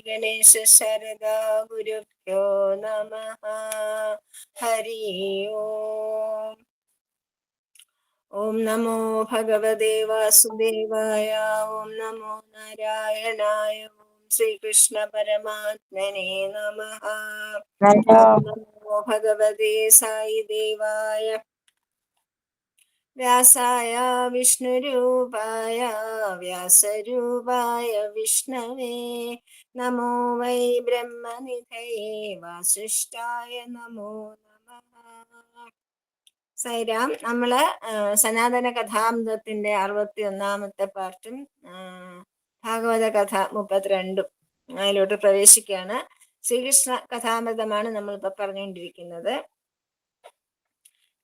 ഗണേശ ശരദാ ഗുരുഭ്യോ നമഃ. ഹരി ഓം. ഓം നമോ ഭഗവതേ വാസുദേവായ. ഓം നമോ നാരായണായ. ഓം ശ്രീകൃഷ്ണ പരമാത്മനേ നമഃ. ഓം നമോ ഭഗവതേ സായി ദേവായ. വ്യാസായ വിഷ്ണുരൂപായ വ്യാസരൂപായ വിഷ്ണവേ നമോ വൈ ബ്രഹ്മനിധയേ വാസിഷ്ഠായ നമോ നമഃ. സൈറാം. നമ്മള് സനാതന കഥാമൃതത്തിന്റെ 61ാമത്തെ പാർട്ടും ഭാഗവത കഥ 32 അതിലോട്ട് പ്രവേശിക്കുകയാണ്. ശ്രീകൃഷ്ണ കഥാമൃതമാണ് നമ്മളിപ്പോ പറഞ്ഞുകൊണ്ടിരിക്കുന്നത്.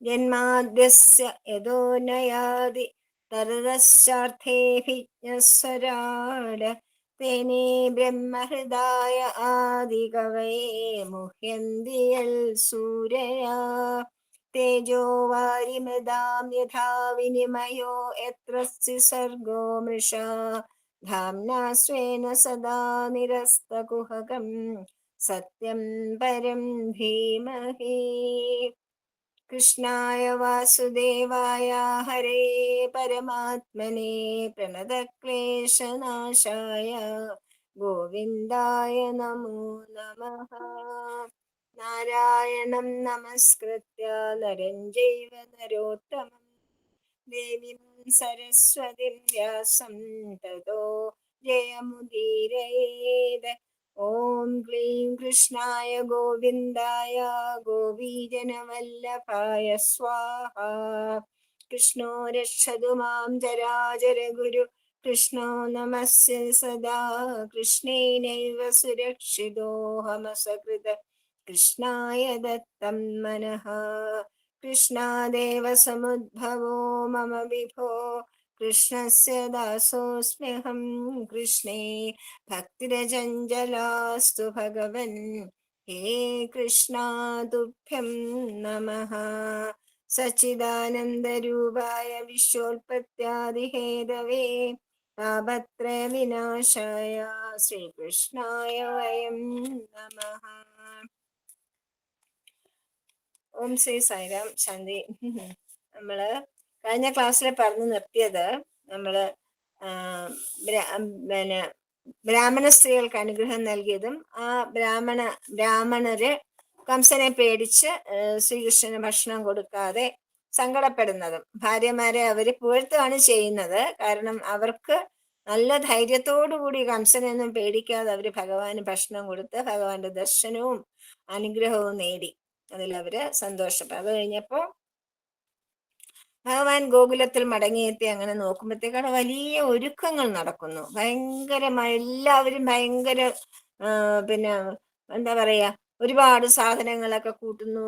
ജന്മാദ്യസ്യ യതോനയാദി തരതശ്ചാർത്ഥേഭിജ്ഞസ്വരാട് തേനേ ബ്രഹ്മഹൃദായ ആദികവയേ മുഹ്യന്തി യൽ സൂരയാ തേജോ വാരിമൃതാം യഥാ വിനിമയോ യത്ര സർഗോ മൃഷാ ധാംനാ സ്വേന സദാ നിരസ്തകുഹകം സത്യം പരം ധീമഹി. കൃഷ്ണായ വാസുദേവായ ഹരേ പരമാത്മനെ പ്രണതക്ലേശനാശായ ഗോവിന്ദായ നമോ നമഃ. നാരായണം നമസ്കൃത്യ നരം ചൈവ നരോത്തമം ദേവീം സരസ്വതിം വ്യാസം തതോ ജയമുദീരയേത്. ഓം ക്ലീം കൃഷ്ണായ ഗോവിന്ദായ ഗോപീജനവല്ലഭായ സ്വാഹ. കൃഷ്ണോ രക്ഷതു മാം ജരാജര ഗുരു കൃഷ്ണോ നമസ്യ സദാ. കൃഷ്ണേനൈവ സുരക്ഷിതോഹമസകൃത കൃഷ്ണായ ദത്തം മനഃ. കൃഷ്ണാദേവ സമുദ്ഭവോ മമ വിഭോ കൃഷ്ണസ്യ ദാസോസ്മ്യഹം. കൃഷ്ണേ ഭക്തിരചഞ്ചലാസ്തു ഭഗവൻ ഹേ കൃഷ്ണ തുഭ്യം നമഃ. സച്ചിദാനന്ദരൂപായ വിശ്വോൽപത്യാദിഹേതവേ താപത്രയ വിനാശായ ശ്രീകൃഷ്ണായ വയം നമഃ. ഓം ശ്രീ സായിരാം. ശാന്തി. നമ്മള് കഴിഞ്ഞ ക്ലാസ്സിൽ പറഞ്ഞു നിർത്തിയത് നമ്മള് പിന്നെ ബ്രാഹ്മണ സ്ത്രീകൾക്ക് അനുഗ്രഹം നൽകിയതും ആ ബ്രാഹ്മണര് കംസനെ പേടിച്ച് ശ്രീകൃഷ്ണന് ഭക്ഷണം കൊടുക്കാതെ സങ്കടപ്പെടുന്നതും ഭാര്യമാരെ അവര് പുകഴ്ത്തുകയാണ് ചെയ്യുന്നത്. കാരണം അവർക്ക് നല്ല ധൈര്യത്തോടു കൂടി കംസനെയൊന്നും പേടിക്കാതെ അവര് ഭഗവാന് ഭക്ഷണം കൊടുത്ത് ഭഗവാന്റെ ദർശനവും അനുഗ്രഹവും നേടി. അതിൽ അവര് സന്തോഷപ്പെട്ടു. അത് കഴിഞ്ഞപ്പോ ഭഗവാൻ ഗോകുലത്തിൽ മടങ്ങിയെത്തി അങ്ങനെ നോക്കുമ്പോഴത്തേക്കാണ് വലിയ ഒരുക്കങ്ങൾ നടക്കുന്നു. ഭയങ്കരമായ എല്ലാവരും ഭയങ്കര പിന്നെ എന്താ പറയാ ഒരുപാട് സാധനങ്ങളൊക്കെ കൂട്ടുന്നു.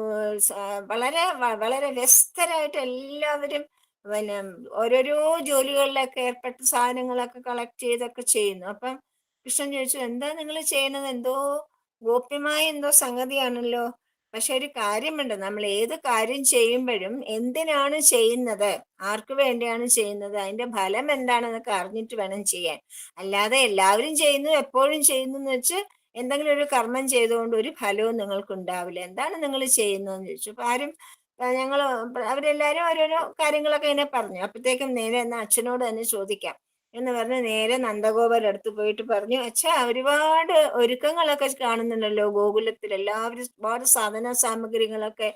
വളരെ വളരെ വ്യസ്തരായിട്ട് എല്ലാവരും പിന്നെ ഓരോരോ ജോലികളിലൊക്കെ ഏർപ്പെട്ട് സാധനങ്ങളൊക്കെ കളക്ട് ചെയ്തൊക്കെ ചെയ്യുന്നു. അപ്പം കൃഷ്ണൻ ചോദിച്ചു, എന്താ നിങ്ങൾ ചെയ്യുന്നത്? എന്തോ ഗോപ്യമായ എന്തോ സംഗതിയാണല്ലോ. പക്ഷെ ഒരു കാര്യമുണ്ട്, നമ്മൾ ഏത് കാര്യം ചെയ്യുമ്പോഴും എന്തിനാണ് ചെയ്യുന്നത്, ആർക്ക് വേണ്ടിയാണ് ചെയ്യുന്നത്, അതിന്റെ ഫലം എന്താണെന്നൊക്കെ അറിഞ്ഞിട്ട് വേണം ചെയ്യാൻ. അല്ലാതെ എല്ലാവരും ചെയ്യുന്നു എപ്പോഴും ചെയ്യുന്നു എന്ന് വെച്ച് എന്തെങ്കിലും ഒരു കർമ്മം ചെയ്തുകൊണ്ട് ഒരു ഫലവും നിങ്ങൾക്ക് ഉണ്ടാവില്ല. എന്താണ് നിങ്ങൾ ചെയ്യുന്നതെന്ന് ചോദിച്ചു. അപ്പൊ അവരെല്ലാരും ഓരോരോ കാര്യങ്ങളൊക്കെ ഇങ്ങനെ പറഞ്ഞു. അപ്പോഴത്തേക്കും നേരെ എന്നാ അച്ഛനോട് തന്നെ ചോദിക്കാം എന്ന് പറഞ്ഞ് നേരെ നന്ദഗോപരുടെ അടുത്ത് പോയിട്ട് പറഞ്ഞു, അച്ഛാ ഒരുപാട് ഒരുക്കങ്ങളൊക്കെ കാണുന്നുണ്ടല്ലോ ഗോകുലത്തിൽ. എല്ലാവരും ഒരുപാട് സാധന സാമഗ്രികളൊക്കെ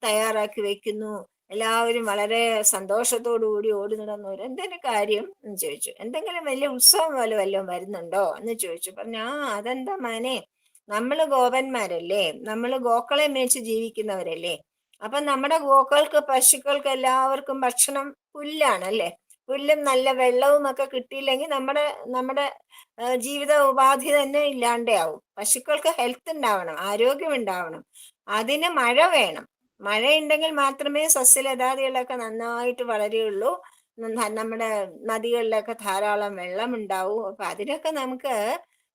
തയ്യാറാക്കി വെക്കുന്നു. എല്ലാവരും വളരെ സന്തോഷത്തോടു കൂടി ഓടി നടന്നവർ. എന്തെങ്കിലും കാര്യം എന്ന് ചോദിച്ചു. എന്തെങ്കിലും വലിയ ഉത്സവം പോലെ വല്ലതും വരുന്നുണ്ടോ എന്ന് ചോദിച്ചു. പറഞ്ഞു, അതെന്താ മാനെ, നമ്മള് ഗോപന്മാരല്ലേ, നമ്മള് ഗോക്കളെ മേച്ച് ജീവിക്കുന്നവരല്ലേ. അപ്പൊ നമ്മുടെ ഗോക്കൾക്ക് പശുക്കൾക്ക് എല്ലാവർക്കും ഭക്ഷണം പുല്ലാണ് അല്ലേ. പുല്ലും നല്ല വെള്ളവും ഒക്കെ കിട്ടിയില്ലെങ്കിൽ നമ്മുടെ ജീവിത ഉപാധി തന്നെ ഇല്ലാണ്ടാവും. പശുക്കൾക്ക് ഹെൽത്ത് ഉണ്ടാവണം, ആരോഗ്യം ഉണ്ടാവണം. അതിന് മഴ വേണം. മഴയുണ്ടെങ്കിൽ മാത്രമേ സസ്യലതാദികളൊക്കെ നന്നായിട്ട് വളരുകയുള്ളൂ. നമ്മുടെ നദികളിലൊക്കെ ധാരാളം വെള്ളം ഉണ്ടാവും. അപ്പൊ അതിനൊക്കെ നമുക്ക്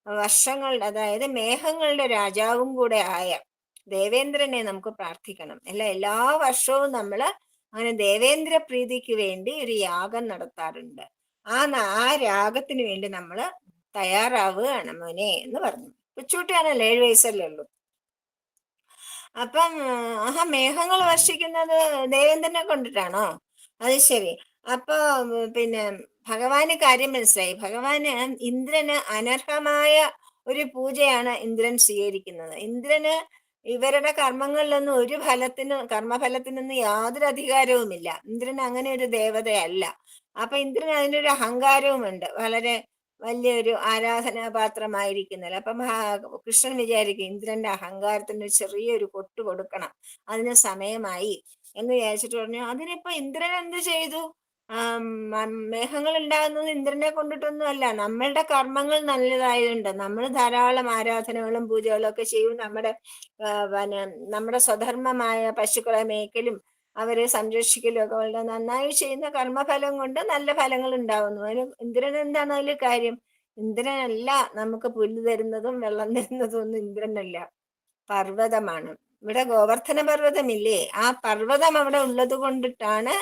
വർഷങ്ങളുടെ, അതായത് മേഘങ്ങളുടെ രാജാവും കൂടെ ആയ ദേവേന്ദ്രനെ നമുക്ക് പ്രാർത്ഥിക്കണം. എല്ലാ വർഷവും നമ്മള് അങ്ങനെ ദേവേന്ദ്ര പ്രീതിക്ക് വേണ്ടി ഒരു യാഗം നടത്താറുണ്ട്. ആ യാഗത്തിന് വേണ്ടി നമ്മള് തയ്യാറാവുകയാണ് മോനെ എന്ന് പറഞ്ഞു. കൊച്ചുകുട്ടിയാണല്ലോ, 7 വയസ്സല്ലേ ഉള്ളൂ. അപ്പം മേഘങ്ങൾ വർഷിക്കുന്നത് ദേവേന്ദ്രനെ കൊണ്ടിട്ടാണോ? അത് ശരി. അപ്പൊ പിന്നെ ഭഗവാന് കാര്യം മനസ്സിലായി. ഭഗവാന് ഇന്ദ്രന് അനർഹമായ ഒരു പൂജയാണ് ഇന്ദ്രൻ സ്വീകരിക്കുന്നത്. ഇന്ദ്രന് ഇവരുടെ കർമ്മങ്ങളിലൊന്നും ഒരു കർമ്മഫലത്തിനൊന്നും യാതൊരു അധികാരവുമില്ല. ഇന്ദ്രൻ അങ്ങനെ ഒരു ദേവതയല്ല. അപ്പൊ ഇന്ദ്രൻ അതിനൊരു അഹങ്കാരവുമുണ്ട്, വളരെ വലിയൊരു ആരാധനാപാത്രമായിരിക്കുന്നില്ല. അപ്പം കൃഷ്ണൻ വിചാരിക്കും ഇന്ദ്രന്റെ അഹങ്കാരത്തിന് ചെറിയൊരു കൊട്ട് കൊടുക്കണം, അതിന് സമയമായി എന്ന് വിചാരിച്ചിട്ട് പറഞ്ഞു, അതിനിപ്പോ ഇന്ദ്രൻ എന്ത് ചെയ്തു? മേഘങ്ങൾ ഉണ്ടാകുന്നത് ഇന്ദ്രനെ കൊണ്ടിട്ടൊന്നും അല്ല, നമ്മളുടെ കർമ്മങ്ങൾ നല്ലതായതുകൊണ്ട് നമ്മൾ ധാരാളം ആരാധനകളും പൂജകളും ഒക്കെ ചെയ്യും. പിന്നെ നമ്മുടെ സ്വധർമ്മമായ പശുക്കളെ മേയ്ക്കലും അവരെ സംരക്ഷിക്കലും ഒക്കെ വളരെ നന്നായി ചെയ്യുന്ന കർമ്മഫലം കൊണ്ട് നല്ല ഫലങ്ങൾ ഉണ്ടാവുന്നു. അതിന് ഇന്ദ്രൻ എന്താണ് അതിൽ കാര്യം? ഇന്ദ്രനല്ല നമുക്ക് പുല്ല് തരുന്നതും വെള്ളം തരുന്നതും ഒന്നും ഇന്ദ്രനല്ല, പർവ്വതമാണ്. ഇവിടെ ഗോവർദ്ധന പർവ്വതമില്ലേ, ആ പർവ്വതം അവിടെ ഉള്ളത് കൊണ്ടിട്ടാണ്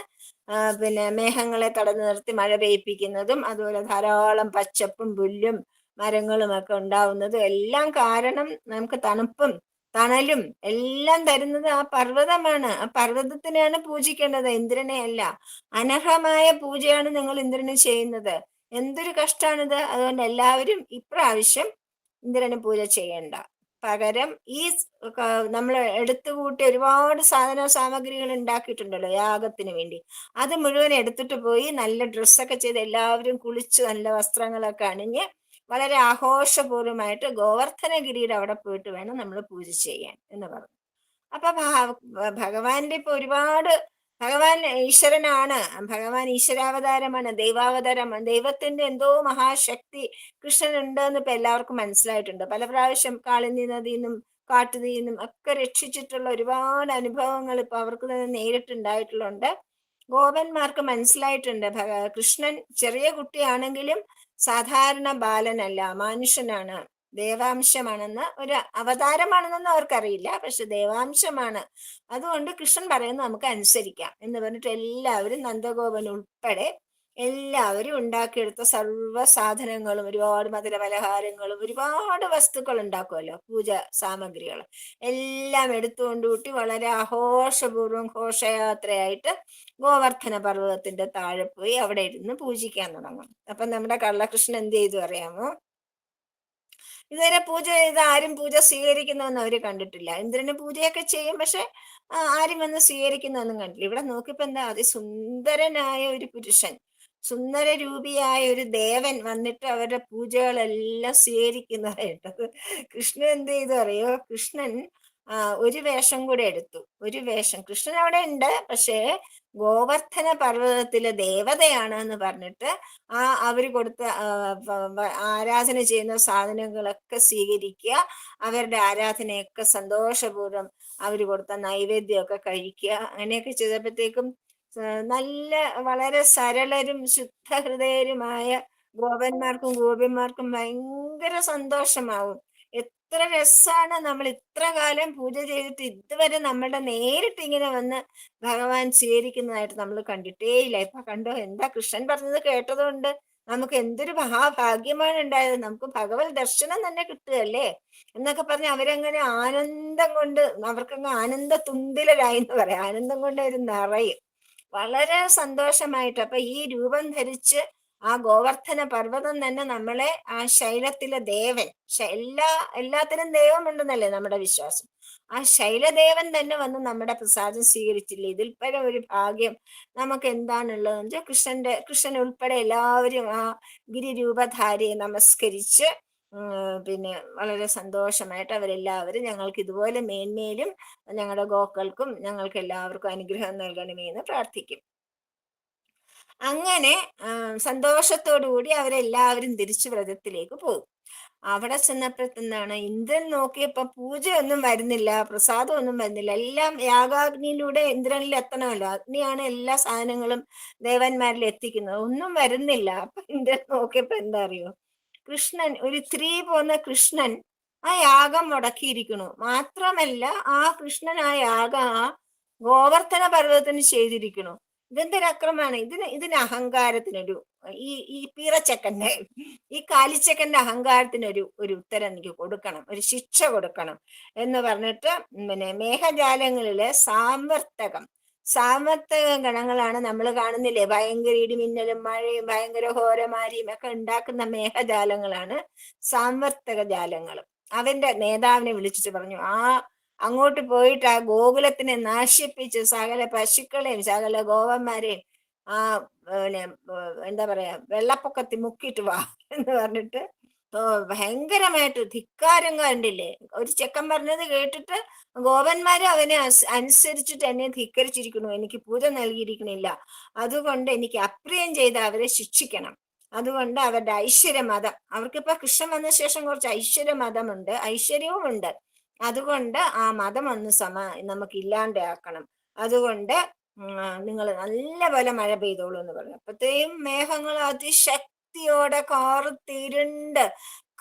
പിന്നെ മേഘങ്ങളെ തടഞ്ഞു നിർത്തി മഴ പെയ്യിപ്പിക്കുന്നതും അതുപോലെ ധാരാളം പച്ചപ്പും പുല്ലും മരങ്ങളും ഒക്കെ ഉണ്ടാവുന്നതും എല്ലാം കാരണം നമുക്ക് തണുപ്പും തണലും എല്ലാം തരുന്നത് ആ പർവ്വതമാണ്. ആ പർവ്വതത്തിനെയാണ് പൂജിക്കേണ്ടത്, ഇന്ദ്രനെ അല്ല. അനർഹമായ പൂജയാണ് നിങ്ങൾ ഇന്ദ്രന് ചെയ്യുന്നത്. എന്തൊരു കഷ്ടാണിത്. അതുകൊണ്ട് എല്ലാവരും ഇപ്രാവശ്യം ഇന്ദ്രന് പൂജ ചെയ്യണ്ട. പകരം ഈ നമ്മൾ എടുത്തുകൂട്ടി ഒരുപാട് സാധന സാമഗ്രികൾ ഉണ്ടാക്കിയിട്ടുണ്ടല്ലോ യാഗത്തിന് വേണ്ടി, അത് മുഴുവൻ എടുത്തിട്ട് പോയി നല്ല ഡ്രസ്സൊക്കെ ചെയ്ത് എല്ലാവരും കുളിച്ച് നല്ല വസ്ത്രങ്ങളൊക്കെ അണിഞ്ഞ് വളരെ ആഘോഷപൂർവ്വമായിട്ട് ഗോവർദ്ധനഗിരിയുടെ അവിടെ പോയിട്ട് വേണം നമ്മൾ പൂജ ചെയ്യാൻ എന്ന് പറഞ്ഞു. അപ്പൊ ഭഗവാന്റെ ഇപ്പൊ ഒരുപാട്, ഭഗവാൻ ഈശ്വരനാണ്, ഭഗവാൻ ഈശ്വരാവതാരമാണ്, ദൈവാവതാരമാണ്. ദൈവത്തിന്റെ എന്തോ മഹാശക്തി കൃഷ്ണനുണ്ട് എന്ന് ഇപ്പൊ എല്ലാവർക്കും മനസ്സിലായിട്ടുണ്ട്. പല പ്രാവശ്യം കാളിന്തി നദിയിൽ കാട്ടുതീന്നും ഒക്കെ രക്ഷിച്ചിട്ടുള്ള ഒരുപാട് അനുഭവങ്ങൾ ഇപ്പൊ അവർക്ക് തന്നെ നേരിട്ടുണ്ടായിട്ടുള്ളതുകൊണ്ട് ഗോപന്മാർക്ക് മനസ്സിലായിട്ടുണ്ട് കൃഷ്ണൻ ചെറിയ കുട്ടിയാണെങ്കിലും സാധാരണ ബാലനല്ല, മനുഷ്യനാണ്, ദേവാംശമാണെന്ന്, ഒരു അവതാരമാണെന്നൊന്നും അവർക്കറിയില്ല, പക്ഷെ ദേവാംശമാണ്. അതുകൊണ്ട് കൃഷ്ണൻ പറയുന്നത് നമുക്ക് അനുസരിക്കാം എന്ന് പറഞ്ഞിട്ട് എല്ലാവരും നന്ദഗോപൻ ഉൾപ്പെടെ എല്ലാവരും ഉണ്ടാക്കിയെടുത്ത സർവ്വ സാധനങ്ങളും, ഒരുപാട് മധുര പലഹാരങ്ങളും ഒരുപാട് വസ്തുക്കൾ ഉണ്ടാക്കുമല്ലോ, പൂജ സാമഗ്രികൾ എല്ലാം എടുത്തുകൊണ്ട് കൂട്ടി വളരെ ആഘോഷപൂർവ്വം ഘോഷയാത്രയായിട്ട് ഗോവർദ്ധന പർവ്വതത്തിന്റെ താഴെ പോയി അവിടെ ഇരുന്ന് പൂജിക്കാൻ തുടങ്ങും. അപ്പൊ നമ്മുടെ കള്ളകൃഷ്ണൻ എന്ത് ചെയ്തു അറിയാമോ? ഇതുവരെ പൂജ ചെയ്ത് ആരും പൂജ സ്വീകരിക്കുന്നതെന്ന് അവര് കണ്ടിട്ടില്ല. ഇന്ദ്രന് പൂജയൊക്കെ ചെയ്യും, പക്ഷെ ആരും വന്ന് സ്വീകരിക്കുന്നൊന്നും കണ്ടില്ല. ഇവിടെ നോക്കിയപ്പോ എന്താ, അതിസുന്ദരനായ ഒരു പുരുഷൻ, സുന്ദര രൂപിയായ ഒരു ദേവൻ വന്നിട്ട് അവരുടെ പൂജകളെല്ലാം സ്വീകരിക്കുന്നതായിട്ടത്. കൃഷ്ണൻ എന്ത് ചെയ്തു അറിയോ? കൃഷ്ണൻ ഒരു വേഷം കൂടെ എടുത്തു. ഒരു വേഷം കൃഷ്ണൻ അവിടെ ഉണ്ട്, പക്ഷേ ഗോവർദ്ധന പർവ്വതത്തിലെ ദേവതയാണ് എന്ന് പറഞ്ഞിട്ട് അവര് കൊടുത്ത ആരാധന ചെയ്യുന്ന സാധനങ്ങളൊക്കെ സ്വീകരിക്കുക, അവരുടെ ആരാധനയൊക്കെ സന്തോഷപൂർവ്വം അവര് കൊടുത്ത നൈവേദ്യമൊക്കെ കഴിക്കുക. അങ്ങനെയൊക്കെ ചെയ്തപ്പോഴത്തേക്കും നല്ല വളരെ സരളരും ശുദ്ധഹൃദയരുമായ ഗോപന്മാർക്കും ഗോപിമാർക്കും ഭയങ്കര സന്തോഷമാവും. എത്ര രസാണ്, നമ്മൾ ഇത്ര കാലം പൂജ ചെയ്തിട്ട് ഇതുവരെ നമ്മളുടെ നേരിട്ട് ഇങ്ങനെ വന്ന് ഭഗവാൻ സ്വീകരിക്കുന്നതായിട്ട് നമ്മൾ കണ്ടിട്ടേ ഇല്ല. ഇപ്പൊ കണ്ടോ, എന്താ കൃഷ്ണൻ പറഞ്ഞത് കേട്ടതുകൊണ്ട് നമുക്ക് എന്തൊരു മഹാഭാഗ്യമാണ് ഉണ്ടായത്, നമുക്ക് ഭഗവത് ദർശനം തന്നെ കിട്ടുകയല്ലേ എന്നൊക്കെ പറഞ്ഞ് അവരങ്ങനെ ആനന്ദം കൊണ്ട്, അവർക്കങ്ങ് ആനന്ദ തുന്തിലരായി എന്ന് പറയാം, ആനന്ദം കൊണ്ട് അവർ നിറയും, വളരെ സന്തോഷമായിട്ട്. അപ്പൊ ഈ രൂപം ധരിച്ച് ആ ഗോവർദ്ധന പർവ്വതം തന്നെ നമ്മളെ, ആ ശൈലത്തിലെ ദേവൻ, എല്ലാത്തിനും ദൈവമുണ്ടെന്നല്ലേ നമ്മുടെ വിശ്വാസം, ആ ശൈലദേവൻ തന്നെ വന്ന് നമ്മുടെ പ്രസാദം സ്വീകരിച്ചില്ലേ. ഇതിൽ പരം ഒരു ഭാഗ്യം നമുക്ക് എന്താണുള്ളതെന്ന് വെച്ചാൽ കൃഷ്ണൻ ഉൾപ്പെടെ എല്ലാവരും ആ ഗിരിരൂപധാരിയെ നമസ്കരിച്ച് പിന്നെ വളരെ സന്തോഷമായിട്ട് അവരെല്ലാവരും ഞങ്ങൾക്ക് ഇതുപോലെ മേന്മയിലും ഞങ്ങളുടെ ഗോക്കൾക്കും ഞങ്ങൾക്ക് എല്ലാവർക്കും അനുഗ്രഹം നൽകണമേ എന്ന് പ്രാർത്ഥിക്കും. അങ്ങനെ സന്തോഷത്തോടുകൂടി അവരെല്ലാവരും തിരിച്ചു വ്രതത്തിലേക്ക് പോകും. അവിടെ ചെന്നപ്പോഴെന്താണ്, ഇന്ദ്രൻ നോക്കിയപ്പോ പൂജയൊന്നും വരുന്നില്ല, പ്രസാദം ഒന്നും വരുന്നില്ല. എല്ലാം യാഗാഗ്നിയിലൂടെ ഇന്ദ്രനിൽ എത്തണമല്ലോ, അഗ്നിയാണ് എല്ലാ സാധനങ്ങളും ദേവന്മാരിൽ എത്തിക്കുന്നത്, ഒന്നും വരുന്നില്ല. അപ്പൊ ഇന്ദ്രൻ നോക്കിയപ്പോ എന്താ അറിയോ, കൃഷ്ണൻ, ഒരു സ്ത്രീ പോന്ന കൃഷ്ണൻ ആ യാഗം മുടക്കിയിരിക്കണു. മാത്രമല്ല ആ കൃഷ്ണൻ ആ യാഗം ആ ഗോവർദ്ധന പർവ്വതത്തിന് ചെയ്തിരിക്കണു. ഇതെന്തൊരു അക്രമാണ്! ഇതിന് അഹങ്കാരത്തിനൊരു, ഈ ഈ പീറച്ചക്കന്റെ, ഈ കാലിച്ചക്കന്റെ അഹങ്കാരത്തിനൊരു ഒരു ഉത്തരം എനിക്ക് കൊടുക്കണം, ഒരു ശിക്ഷ കൊടുക്കണം എന്ന് പറഞ്ഞിട്ട് പിന്നെ മേഘജാലങ്ങളിലെ സാമർത്ഥക ഗണങ്ങളാണ് നമ്മൾ കാണുന്നില്ലേ, ഭയങ്കര ഇടിമിന്നലും മഴയും ഭയങ്കര ഘോരമാരിയും ഒക്കെ ഉണ്ടാക്കുന്ന മേഘജാലങ്ങളാണ് സാമർത്ഥക ജാലങ്ങൾ. അവന്റെ നേതാവിനെ വിളിച്ചിട്ട് പറഞ്ഞു, അങ്ങോട്ട് പോയിട്ട് ആ ഗോകുലത്തിനെ നശിപ്പിച്ച് സകല പശുക്കളെയും സകല ഗോവന്മാരെയും ആ പിന്നെ എന്താ പറയാ വെള്ളപ്പൊക്കത്തിൽ മുക്കിയിട്ട് വാ എന്ന് പറഞ്ഞിട്ട് ഭയങ്കരമായിട്ട് ധിക്കാരം കണ്ടില്ലേ. ഒരു ചെക്കൻ പറഞ്ഞത് കേട്ടിട്ട് ഗോപന്മാര് അവനെ അനുസരിച്ചിട്ട് എന്നെ ധിക്കരിച്ചിരിക്കുന്നു, എനിക്ക് പൂജ നൽകിയിരിക്കണില്ല, അതുകൊണ്ട് എനിക്ക് അപ്രിയം ചെയ്ത് അവരെ ശിക്ഷിക്കണം. അതുകൊണ്ട് അവരുടെ ഐശ്വര്യമതം, അവർക്കിപ്പോ കൃഷ്ണൻ വന്ന ശേഷം കുറച്ച് ഐശ്വര്യമതമുണ്ട്, ഐശ്വര്യവും ഉണ്ട്. അതുകൊണ്ട് ആ മതം ഒന്ന് നമുക്ക് ഇല്ലാണ്ടാക്കണം. അതുകൊണ്ട് നിങ്ങൾ നല്ല പോലെ മഴ പെയ്തോളൂ എന്ന് പറഞ്ഞു. അപ്പത്തേയും മേഘങ്ങൾ അതിശക്തിയോടെ കാറുത്തിരുണ്ട്